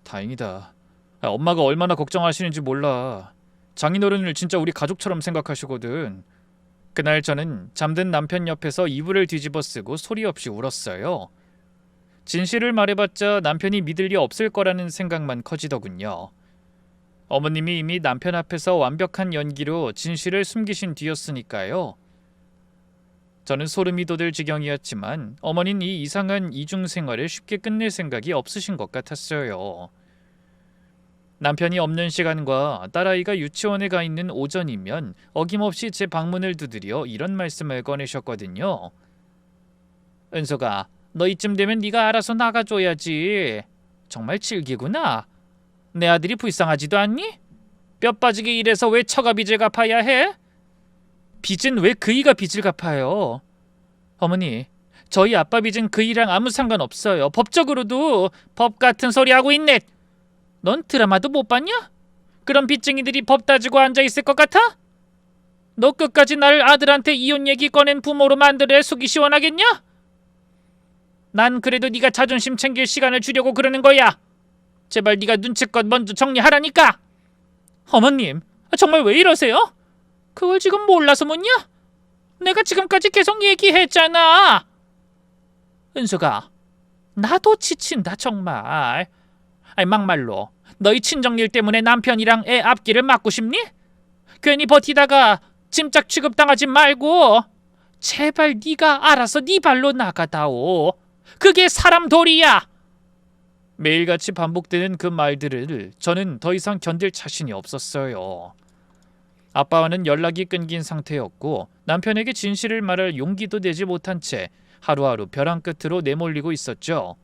다행이다. 엄마가 얼마나 걱정하시는지 몰라. 장인어른을 진짜 우리 가족처럼 생각하시거든. 그날 저는 잠든 남편 옆에서 이불을 뒤집어 쓰고 소리 없이 울었어요. 진실을 말해봤자 남편이 믿을 리 없을 거라는 생각만 커지더군요. 어머님이 이미 남편 앞에서 완벽한 연기로 진실을 숨기신 뒤였으니까요. 저는 소름이 돋을 지경이었지만 어머니는 이 이상한 이중 생활을 쉽게 끝낼 생각이 없으신 것 같았어요. 남편이 없는 시간과 딸아이가 유치원에 가 있는 오전이면 어김없이 제 방문을 두드려 이런 말씀을 꺼내셨거든요. 은서가, 너 이쯤 되면 네가 알아서 나가줘야지. 정말 질기구나. 내 아들이 불쌍하지도 않니? 뼈 빠지게 일해서 왜 처가 빚을 갚아야 해? 빚은 왜 그이가 빚을 갚아요? 어머니, 저희 아빠 빚은 그이랑 아무 상관없어요. 법적으로도. 법 같은 소리 하고 있네. 넌 드라마도 못 봤냐? 그런 빚쟁이들이 법 따지고 앉아있을 것 같아? 너 끝까지 나를 아들한테 이혼 얘기 꺼낸 부모로 만들어야 속이 시원하겠냐? 난 그래도 네가 자존심 챙길 시간을 주려고 그러는 거야. 제발 네가 눈치껏 먼저 정리하라니까. 어머님, 정말 왜 이러세요? 그걸 지금 몰라서 묻냐? 내가 지금까지 계속 얘기했잖아. 은수가, 나도 지친다 정말. 아니 막말로 너희 친정일 때문에 남편이랑 애 앞길을 막고 싶니? 괜히 버티다가 짐짝 취급당하지 말고 제발 네가 알아서 네 발로 나가다오. 그게 사람 도리야. 매일같이 반복되는 그 말들을 저는 더 이상 견딜 자신이 없었어요. 아빠와는 연락이 끊긴 상태였고 남편에게 진실을 말할 용기도 내지 못한 채 하루하루 벼랑 끝으로 내몰리고 있었죠.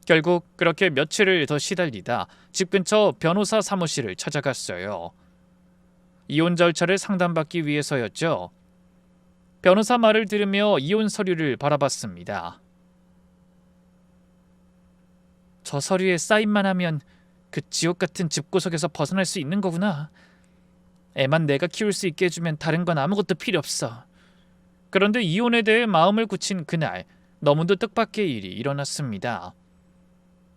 결국 그렇게 며칠을 더 시달리다 집 근처 변호사 사무실을 찾아갔어요. 이혼 절차를 상담받기 위해서였죠. 변호사 말을 들으며 이혼 서류를 바라봤습니다. 저 서류에 사인만 하면 그 지옥 같은 집구석에서 벗어날 수 있는 거구나. 애만 내가 키울 수 있게 해주면 다른 건 아무것도 필요 없어. 그런데 이혼에 대해 마음을 굳힌 그날 너무도 뜻밖의 일이 일어났습니다.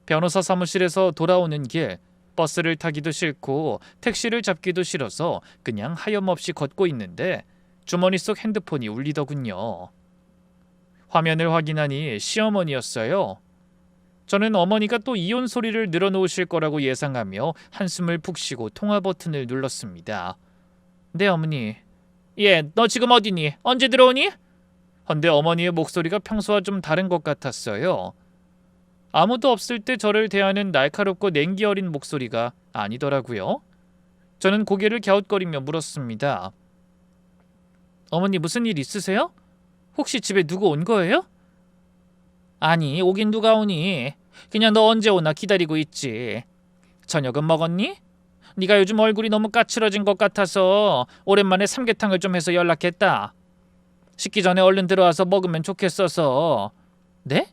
변호사 사무실에서 돌아오는 길 버스를 타기도 싫고 택시를 잡기도 싫어서 그냥 하염없이 걷고 있는데 주머니 속 핸드폰이 울리더군요. 화면을 확인하니 시어머니였어요. 저는 어머니가 또 이혼 소리를 늘어놓으실 거라고 예상하며 한숨을 푹 쉬고 통화 버튼을 눌렀습니다. 네 어머니. 예, 너 지금 어디니? 언제 들어오니? 헌데 어머니의 목소리가 평소와 좀 다른 것 같았어요. 아무도 없을 때 저를 대하는 날카롭고 냉기 어린 목소리가 아니더라고요. 저는 고개를 갸웃거리며 물었습니다. 어머니 무슨 일 있으세요? 혹시 집에 누구 온 거예요? 아니 오긴 누가 오니. 그냥 너 언제 오나 기다리고 있지. 저녁은 먹었니? 네가 요즘 얼굴이 너무 까칠해진 것 같아서 오랜만에 삼계탕을 좀 해서 연락했다. 식기 전에 얼른 들어와서 먹으면 좋겠어서. 네?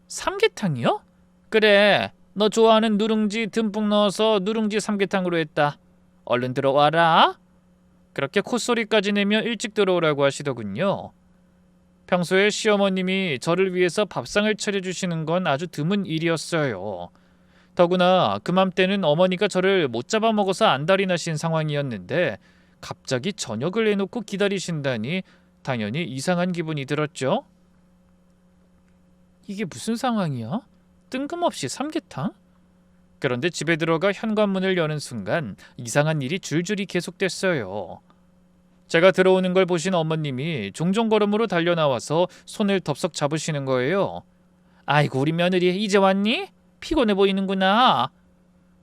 삼계탕이요? 그래, 너 좋아하는 누룽지 듬뿍 넣어서 누룽지 삼계탕으로 했다. 얼른 들어와라. 그렇게 콧소리까지 내며 일찍 들어오라고 하시더군요. 평소에 시어머님이 저를 위해서 밥상을 차려주시는 건 아주 드문 일이었어요. 더구나 그맘때는 어머니가 저를 못 잡아먹어서 안달이 나신 상황이었는데 갑자기 저녁을 해놓고 기다리신다니 당연히 이상한 기분이 들었죠. 이게 무슨 상황이야? 뜬금없이 삼계탕? 그런데 집에 들어가 현관문을 여는 순간 이상한 일이 줄줄이 계속됐어요. 제가 들어오는 걸 보신 어머님이 종종 걸음으로 달려나와서 손을 덥석 잡으시는 거예요. 아이고 우리 며느리 이제 왔니? 피곤해 보이는구나.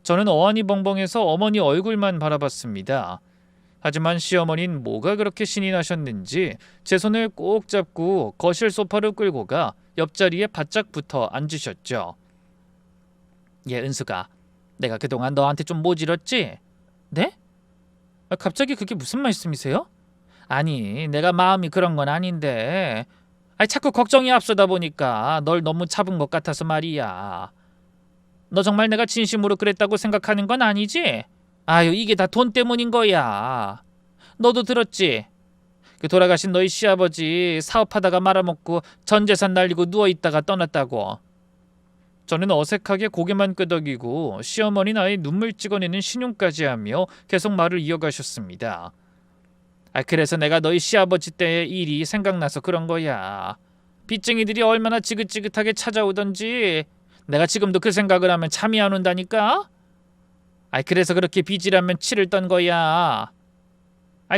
저는 어안이 벙벙해서 어머니 얼굴만 바라봤습니다. 하지만 시어머니는 뭐가 그렇게 신이 나셨는지 제 손을 꼭 잡고 거실 소파로 끌고 가 옆자리에 바짝 붙어 앉으셨죠. 예, 은수가, 내가 그동안 너한테 좀 모질었지? 네? 갑자기 그게 무슨 말씀이세요? 아니, 내가 마음이 그런 건 아닌데 자꾸 걱정이 앞서다 보니까 널 너무 잡은 것 같아서 말이야. 너 정말 내가 진심으로 그랬다고 생각하는 건 아니지? 아유, 이게 다 돈 때문인 거야. 너도 들었지? 그 돌아가신 너희 시아버지 사업하다가 말아먹고 전 재산 날리고 누워있다가 떠났다고. 저는 어색하게 고개만 끄덕이고 시어머니 나의 눈물 찍어내는 신용까지 하며 계속 말을 이어가셨습니다. 그래서 내가 너희 시아버지 때의 일이 생각나서 그런 거야. 빚쟁이들이 얼마나 지긋지긋하게 찾아오던지 내가 지금도 그 생각을 하면 잠이 안 온다니까? 그래서 그렇게 빚이라면 치를 떤 거야.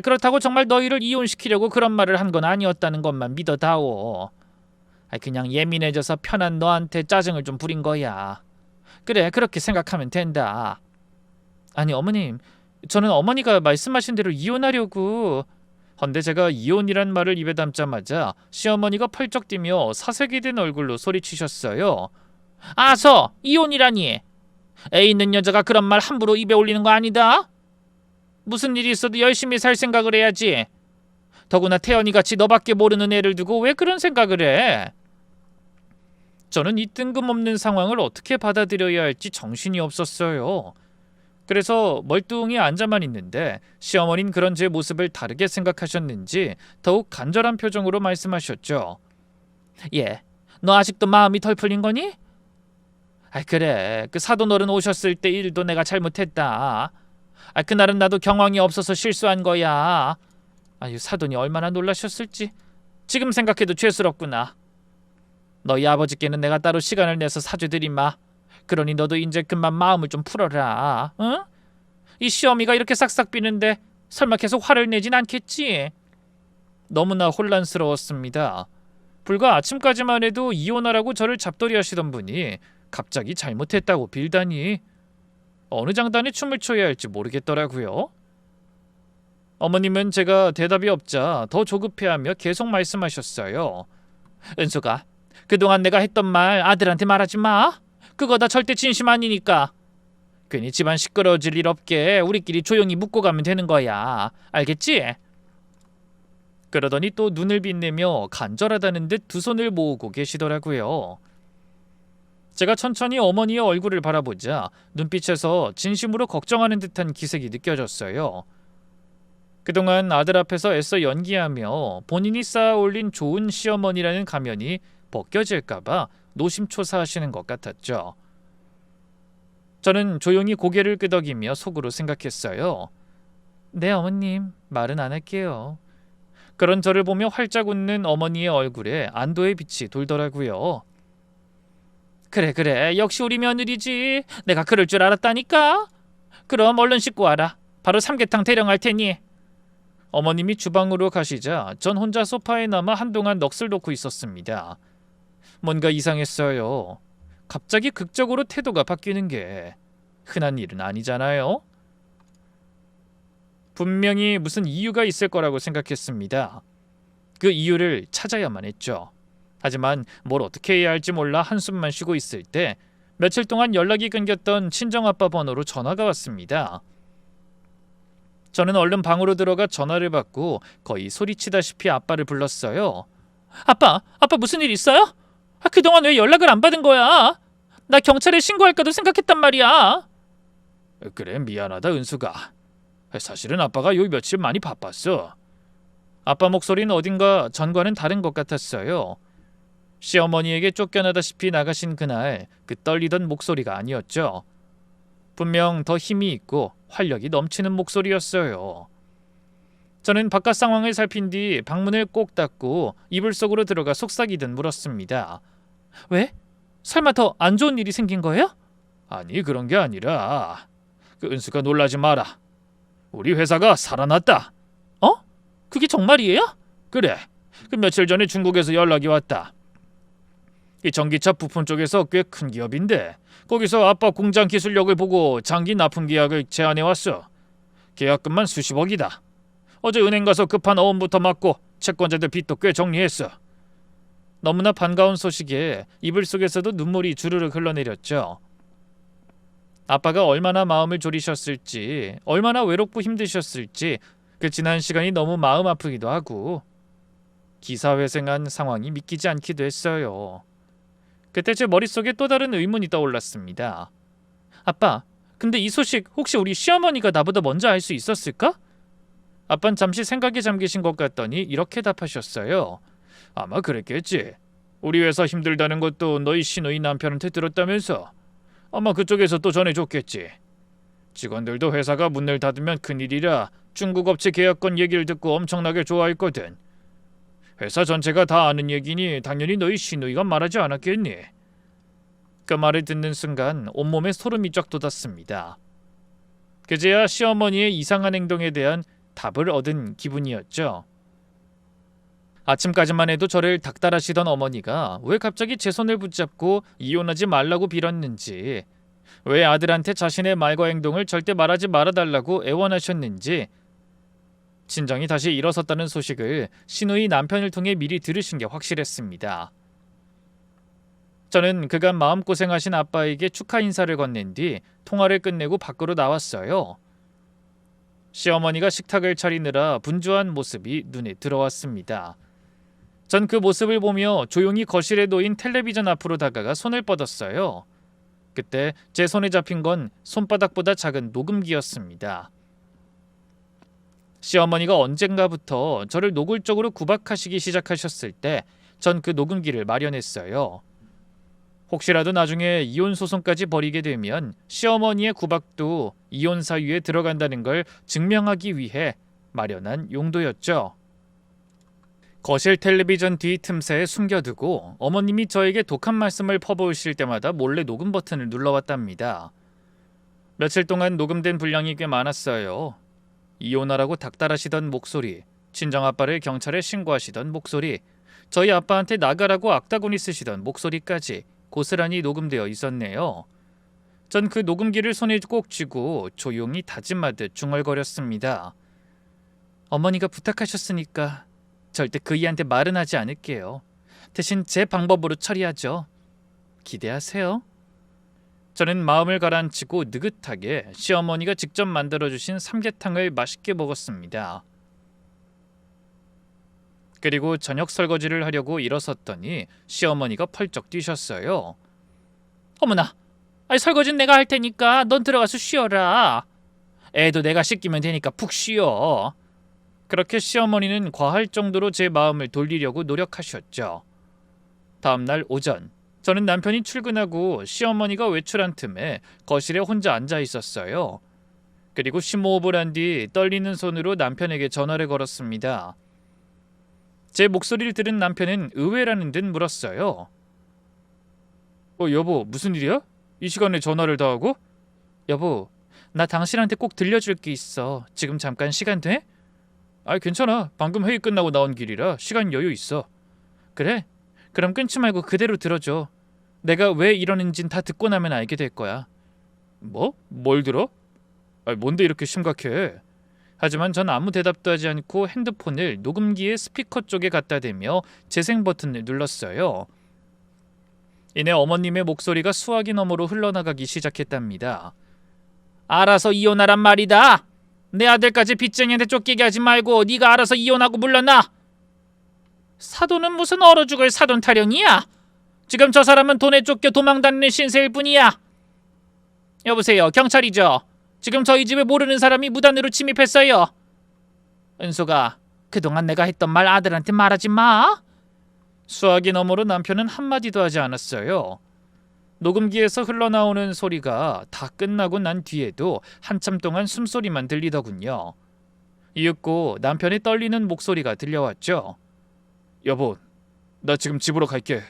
그렇다고 정말 너희를 이혼시키려고 그런 말을 한 건 아니었다는 것만 믿어다오. 그냥 예민해져서 편한 너한테 짜증을 좀 부린 거야. 그래, 그렇게 생각하면 된다. 아니 어머님, 저는 어머니가 말씀하신 대로 이혼하려고. 헌데 제가 이혼이란 말을 입에 담자마자 시어머니가 펄쩍 뛰며 사색이 된 얼굴로 소리치셨어요. 아서 이혼이라니. 애 있는 여자가 그런 말 함부로 입에 올리는 거 아니다. 무슨 일이 있어도 열심히 살 생각을 해야지. 더구나 태연이같이 너밖에 모르는 애를 두고 왜 그런 생각을 해? 저는 이 뜬금없는 상황을 어떻게 받아들여야 할지 정신이 없었어요. 그래서 멀뚱히 앉아만 있는데 시어머니는 그런 제 모습을 다르게 생각하셨는지 더욱 간절한 표정으로 말씀하셨죠. 예, 너 아직도 마음이 덜 풀린 거니? 그래, 그 사돈어른 오셨을 때 일도 내가 잘못했다. 그날은 나도 경황이 없어서 실수한 거야. 아유, 사돈이 얼마나 놀라셨을지 지금 생각해도 죄스럽구나. 너희 아버지께는 내가 따로 시간을 내서 사죄드리마. 그러니 너도 이제 그만 마음을 좀 풀어라. 응? 이 시어미가 이렇게 싹싹 비는데 설마 계속 화를 내진 않겠지? 너무나 혼란스러웠습니다. 불과 아침까지만 해도 이혼하라고 저를 잡돌이 하시던 분이 갑자기 잘못했다고 빌다니 어느 장단에 춤을 춰야 할지 모르겠더라고요. 어머님은 제가 대답이 없자 더 조급해하며 계속 말씀하셨어요. 은수가, 그동안 내가 했던 말 아들한테 말하지 마. 그거 다 절대 진심 아니니까. 괜히 집안 시끄러워질 일 없게 우리끼리 조용히 묵고 가면 되는 거야. 알겠지? 그러더니 또 눈을 빛내며 간절하다는 듯 두 손을 모으고 계시더라고요. 제가 천천히 어머니의 얼굴을 바라보자 눈빛에서 진심으로 걱정하는 듯한 기색이 느껴졌어요. 그동안 아들 앞에서 애써 연기하며 본인이 쌓아올린 좋은 시어머니라는 가면이 벗겨질까봐 노심초사하시는 것 같았죠. 저는 조용히 고개를 끄덕이며 속으로 생각했어요. 네, 어머님, 말은 안 할게요. 그런 저를 보며 활짝 웃는 어머니의 얼굴에 안도의 빛이 돌더라고요. 그래, 역시 우리 며느리지. 내가 그럴 줄 알았다니까. 그럼 얼른 씻고 와라. 바로 삼계탕 대령할 테니. 어머님이 주방으로 가시자 전 혼자 소파에 남아 한동안 넋을 놓고 있었습니다. 뭔가 이상했어요. 갑자기 극적으로 태도가 바뀌는 게 흔한 일은 아니잖아요. 분명히 무슨 이유가 있을 거라고 생각했습니다. 그 이유를 찾아야만 했죠. 하지만 뭘 어떻게 해야 할지 몰라 한숨만 쉬고 있을 때 며칠 동안 연락이 끊겼던 친정아빠 번호로 전화가 왔습니다. 저는 얼른 방으로 들어가 전화를 받고 거의 소리치다시피 아빠를 불렀어요. 아빠 무슨 일 있어요? 그동안 왜 연락을 안 받은 거야? 나 경찰에 신고할까도 생각했단 말이야. 그래, 미안하다 은수가. 사실은 아빠가 요 며칠 많이 바빴어. 아빠 목소리는 어딘가 전과는 다른 것 같았어요. 시어머니에게 쫓겨나다시피 나가신 그날 그 떨리던 목소리가 아니었죠. 분명 더 힘이 있고 활력이 넘치는 목소리였어요. 저는 바깥 상황을 살핀 뒤 방문을 꼭 닫고 이불 속으로 들어가 속삭이듯 물었습니다. 왜? 설마 더 안 좋은 일이 생긴 거예요? 아니, 그런 게 아니라 그 은수가 놀라지 마라. 우리 회사가 살아났다. 어? 그게 정말이에요? 그래. 그 며칠 전에 중국에서 연락이 왔다. 이 전기차 부품 쪽에서 꽤 큰 기업인데 거기서 아빠 공장 기술력을 보고 장기 납품 계약을 제안해 왔어. 계약금만 수십억이다. 어제 은행 가서 급한 어음부터 맞고 채권자들 빚도 꽤 정리했어. 너무나 반가운 소식에 이불 속에서도 눈물이 주르륵 흘러내렸죠. 아빠가 얼마나 마음을 졸이셨을지, 얼마나 외롭고 힘드셨을지 그 지난 시간이 너무 마음 아프기도 하고 기사회생한 상황이 믿기지 않기도 했어요. 그때 제 머릿속에 또 다른 의문이 떠올랐습니다. 아빠, 근데 이 소식 혹시 우리 시어머니가 나보다 먼저 알 수 있었을까? 아빠는 잠시 생각에 잠기신 것 같더니 이렇게 답하셨어요. 아마 그랬겠지. 우리 회사 힘들다는 것도 너희 시누이 남편한테 들었다면서. 아마 그쪽에서 또 전해줬겠지. 직원들도 회사가 문을 닫으면 큰일이라 중국 업체 계약권 얘기를 듣고 엄청나게 좋아했거든. 회사 전체가 다 아는 얘기니 당연히 너희 시누이가 말하지 않았겠니? 그 말을 듣는 순간 온몸에 소름이 쫙 돋았습니다. 그제야 시어머니의 이상한 행동에 대한 답을 얻은 기분이었죠. 아침까지만 해도 저를 닥달하시던 어머니가 왜 갑자기 제 손을 붙잡고 이혼하지 말라고 빌었는지, 왜 아들한테 자신의 말과 행동을 절대 말하지 말아달라고 애원하셨는지 친정이 다시 일어섰다는 소식을 시누이 남편을 통해 미리 들으신 게 확실했습니다. 저는 그간 마음고생하신 아빠에게 축하 인사를 건넨 뒤 통화를 끝내고 밖으로 나왔어요. 시어머니가 식탁을 차리느라 분주한 모습이 눈에 들어왔습니다. 전 그 모습을 보며 조용히 거실에 놓인 텔레비전 앞으로 다가가 손을 뻗었어요. 그때 제 손에 잡힌 건 손바닥보다 작은 녹음기였습니다. 시어머니가 언젠가부터 저를 노골적으로 구박하시기 시작하셨을 때 전 그 녹음기를 마련했어요. 혹시라도 나중에 이혼 소송까지 벌이게 되면 시어머니의 구박도 이혼 사유에 들어간다는 걸 증명하기 위해 마련한 용도였죠. 거실 텔레비전 뒤 틈새에 숨겨두고 어머님이 저에게 독한 말씀을 퍼부으실 때마다 몰래 녹음 버튼을 눌러왔답니다. 며칠 동안 녹음된 분량이 꽤 많았어요. 이혼하라고 닥달하시던 목소리, 친정아빠를 경찰에 신고하시던 목소리, 저희 아빠한테 나가라고 악다구니 쓰시던 목소리까지 고스란히 녹음되어 있었네요. 전 그 녹음기를 손에 꼭 쥐고 조용히 다짐하듯 중얼거렸습니다. 어머니가 부탁하셨으니까 절대 그이한테 말은 하지 않을게요. 대신 제 방법으로 처리하죠. 기대하세요. 저는 마음을 가라앉히고 느긋하게 시어머니가 직접 만들어주신 삼계탕을 맛있게 먹었습니다. 그리고 저녁 설거지를 하려고 일어섰더니 시어머니가 펄쩍 뛰셨어요. 어머나, 설거지는 내가 할 테니까 넌 들어가서 쉬어라. 애도 내가 씻기면 되니까 푹 쉬어. 그렇게 시어머니는 과할 정도로 제 마음을 돌리려고 노력하셨죠. 다음날 오전, 저는 남편이 출근하고 시어머니가 외출한 틈에 거실에 혼자 앉아 있었어요. 그리고 심호흡을 한 뒤 떨리는 손으로 남편에게 전화를 걸었습니다. 제 목소리를 들은 남편은 의외라는 듯 물었어요. 여보, 무슨 일이야? 이 시간에 전화를 다 하고? 여보, 나 당신한테 꼭 들려줄 게 있어. 지금 잠깐 시간 돼? 괜찮아. 방금 회의 끝나고 나온 길이라 시간 여유 있어. 그래? 그럼 끊지 말고 그대로 들어줘. 내가 왜 이러는진 다 듣고 나면 알게 될 거야. 뭐? 뭘 들어? 뭔데 이렇게 심각해? 하지만 전 아무 대답도 하지 않고 핸드폰을 녹음기의 스피커 쪽에 갖다 대며 재생 버튼을 눌렀어요. 이내 어머님의 목소리가 수화기 너머로 흘러나가기 시작했답니다. 알아서 이혼하란 말이다. 내 아들까지 빚쟁이한테 쫓기게 하지 말고 네가 알아서 이혼하고 물러나. 사돈은 무슨 얼어 죽을 사돈 타령이야. 지금 저 사람은 돈에 쫓겨 도망다니는 신세일 뿐이야. 여보세요, 경찰이죠. 지금 저희 집에 모르는 사람이 무단으로 침입했어요. 은수가, 그동안 내가 했던 말 아들한테 말하지 마. 수화기 너머로 남편은 한마디도 하지 않았어요. 녹음기에서 흘러나오는 소리가 다 끝나고 난 뒤에도 한참 동안 숨소리만 들리더군요. 이윽고 남편의 떨리는 목소리가 들려왔죠. 여보, 나 지금 집으로 갈게.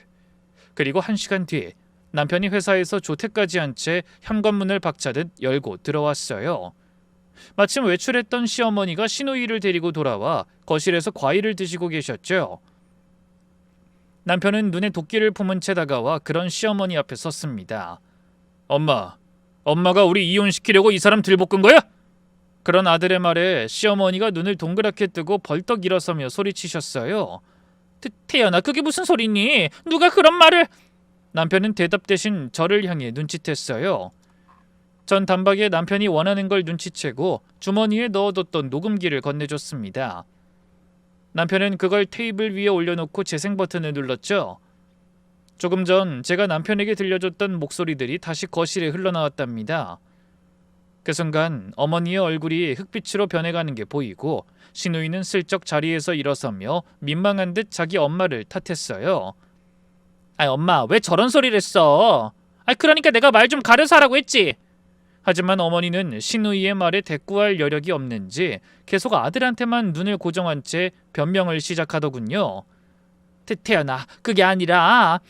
그리고 1시간 뒤 남편이 회사에서 조퇴까지 한 채 현관문을 박차듯 열고 들어왔어요. 마침 외출했던 시어머니가 시누이를 데리고 돌아와 거실에서 과일을 드시고 계셨죠. 남편은 눈에 도끼를 품은 채 다가와 그런 시어머니 앞에 섰습니다. 엄마가 우리 이혼시키려고 이 사람 들볶은 거야? 그런 아들의 말에 시어머니가 눈을 동그랗게 뜨고 벌떡 일어서며 소리치셨어요. 태연아, 그게 무슨 소리니? 누가 그런 말을... 남편은 대답 대신 저를 향해 눈짓했어요. 전 단박에 남편이 원하는 걸 눈치채고 주머니에 넣어뒀던 녹음기를 건네줬습니다. 남편은 그걸 테이블 위에 올려놓고 재생 버튼을 눌렀죠. 조금 전 제가 남편에게 들려줬던 목소리들이 다시 거실에 흘러나왔답니다. 그 순간 어머니의 얼굴이 흑빛으로 변해가는 게 보이고 시누이는 슬쩍 자리에서 일어서며 민망한 듯 자기 엄마를 탓했어요. 엄마, 왜 저런 소리를 했어? 그러니까 내가 말 좀 가려서 하라고 했지. 하지만 어머니는 시누이의 말에 대꾸할 여력이 없는지 계속 아들한테만 눈을 고정한 채 변명을 시작하더군요. 태연아, 그게 아니라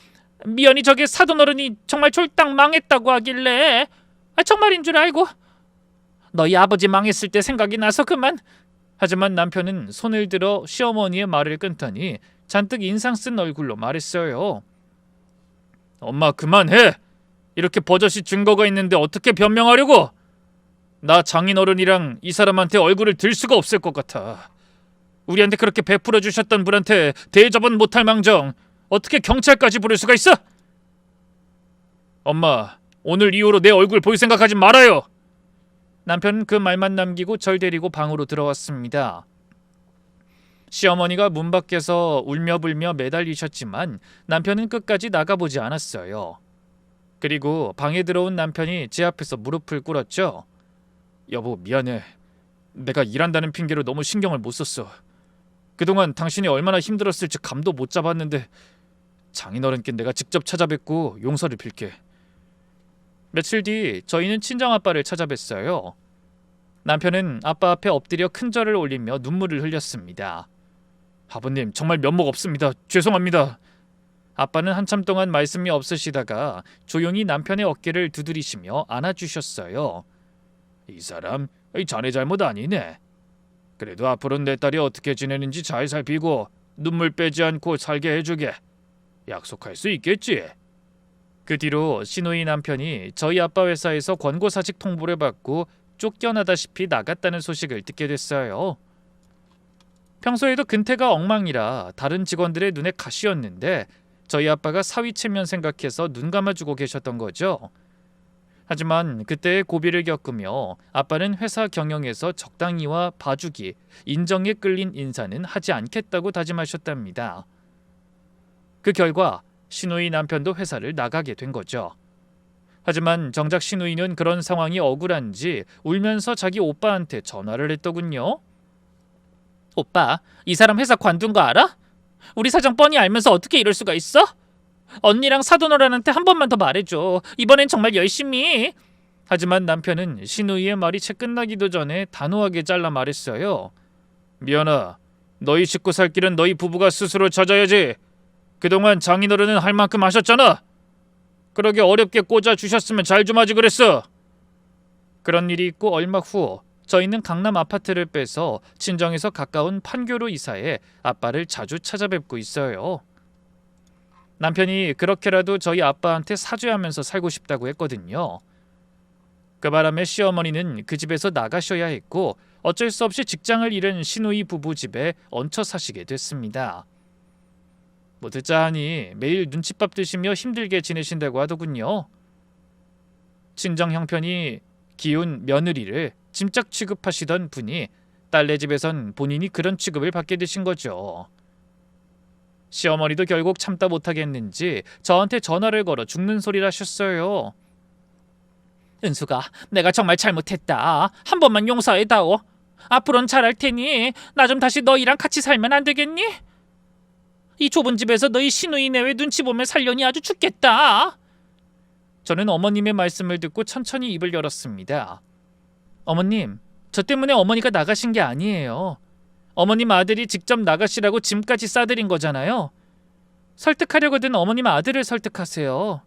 미연이 저게 사돈어른이 정말 쫄딱 망했다고 하길래 정말인 줄 알고 너희 아버지 망했을 때 생각이 나서 그만. 하지만 남편은 손을 들어 시어머니의 말을 끊더니 잔뜩 인상 쓴 얼굴로 말했어요. 엄마, 그만해. 이렇게 버젓이 증거가 있는데 어떻게 변명하려고? 나 장인어른이랑 이 사람한테 얼굴을 들 수가 없을 것 같아. 우리한테 그렇게 베풀어 주셨던 분한테 대접은 못할 망정 어떻게 경찰까지 부를 수가 있어? 엄마, 오늘 이후로 내 얼굴 볼 생각하지 말아요. 남편은 그 말만 남기고 절 데리고 방으로 들어왔습니다. 시어머니가 문 밖에서 울며불며 매달리셨지만 남편은 끝까지 나가보지 않았어요. 그리고 방에 들어온 남편이 제 앞에서 무릎을 꿇었죠. 여보, 미안해. 내가 일한다는 핑계로 너무 신경을 못 썼어. 그동안 당신이 얼마나 힘들었을지 감도 못 잡았는데 장인어른께 내가 직접 찾아뵙고 용서를 빌게. 며칠 뒤 저희는 친정아빠를 찾아뵀어요. 남편은 아빠 앞에 엎드려 큰 절을 올리며 눈물을 흘렸습니다. 아버님, 정말 면목 없습니다. 죄송합니다. 아빠는 한참 동안 말씀이 없으시다가 조용히 남편의 어깨를 두드리시며 안아주셨어요. 이 사람, 자네 잘못 아니네. 그래도 앞으로는 내 딸이 어떻게 지내는지 잘 살피고 눈물 빼지 않고 살게 해주게. 약속할 수 있겠지? 그 뒤로 시누이 남편이 저희 아빠 회사에서 권고사직 통보를 받고 쫓겨나다시피 나갔다는 소식을 듣게 됐어요. 평소에도 근태가 엉망이라 다른 직원들의 눈에 가시였는데 저희 아빠가 사위 체면 생각해서 눈 감아주고 계셨던 거죠. 하지만 그때의 고비를 겪으며 아빠는 회사 경영에서 적당히와 봐주기, 인정에 끌린 인사는 하지 않겠다고 다짐하셨답니다. 그 결과 시누이 남편도 회사를 나가게 된 거죠. 하지만 정작 시누이는 그런 상황이 억울한지 울면서 자기 오빠한테 전화를 했더군요. 오빠, 이 사람 회사 관둔 거 알아? 우리 사정 뻔히 알면서 어떻게 이럴 수가 있어? 언니랑 사돈어른한테 한 번만 더 말해줘. 이번엔 정말 열심히. 하지만 남편은 시누이의 말이 채 끝나기도 전에 단호하게 잘라 말했어요. 미연아, 너희 식구 살 길은 너희 부부가 스스로 찾아야지. 그동안 장인어른은 할 만큼 하셨잖아. 그러게 어렵게 꽂아주셨으면 잘 좀 하지 그랬어. 그런 일이 있고 얼마 후 저희는 강남 아파트를 빼서 친정에서 가까운 판교로 이사해 아빠를 자주 찾아뵙고 있어요. 남편이 그렇게라도 저희 아빠한테 사죄하면서 살고 싶다고 했거든요. 그 바람에 시어머니는 그 집에서 나가셔야 했고 어쩔 수 없이 직장을 잃은 시누이 부부 집에 얹혀 사시게 됐습니다. 뭐 듣자 하니 매일 눈칫밥 드시며 힘들게 지내신다고 하더군요. 친정 형편이 기운 며느리를 짐짝 취급하시던 분이 딸네 집에선 본인이 그런 취급을 받게 되신 거죠. 시어머니도 결국 참다 못하겠는지 저한테 전화를 걸어 죽는 소리를 하셨어요. 은수가, 내가 정말 잘못했다. 한 번만 용서해다오. 앞으로는 잘할 테니 나 좀 다시 너희랑 같이 살면 안 되겠니? 이 좁은 집에서 너희 시누이 내외 눈치 보며 살려니 아주 죽겠다. 저는 어머님의 말씀을 듣고 천천히 입을 열었습니다. 어머님, 저 때문에 어머니가 나가신 게 아니에요. 어머님 아들이 직접 나가시라고 짐까지 싸드린 거잖아요. 설득하려거든 어머님 아들을 설득하세요.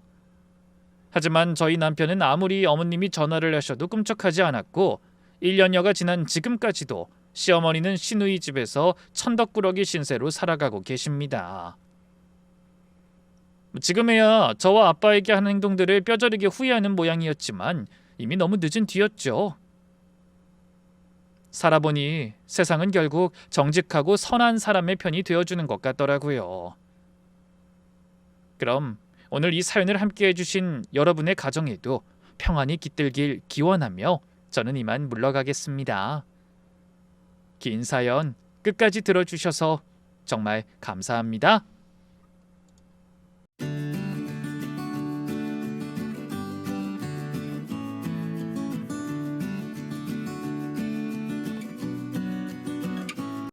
하지만 저희 남편은 아무리 어머님이 전화를 하셔도 꿈쩍하지 않았고 1년여가 지난 지금까지도 시어머니는 시누이 집에서 천덕꾸러기 신세로 살아가고 계십니다. 지금에야 저와 아빠에게 한 행동들을 뼈저리게 후회하는 모양이었지만 이미 너무 늦은 뒤였죠. 살아보니 세상은 결국 정직하고 선한 사람의 편이 되어주는 것 같더라고요. 그럼 오늘 이 사연을 함께 해주신 여러분의 가정에도 평안이 깃들길 기원하며 저는 이만 물러가겠습니다. 긴 사연 끝까지 들어주셔서 정말 감사합니다.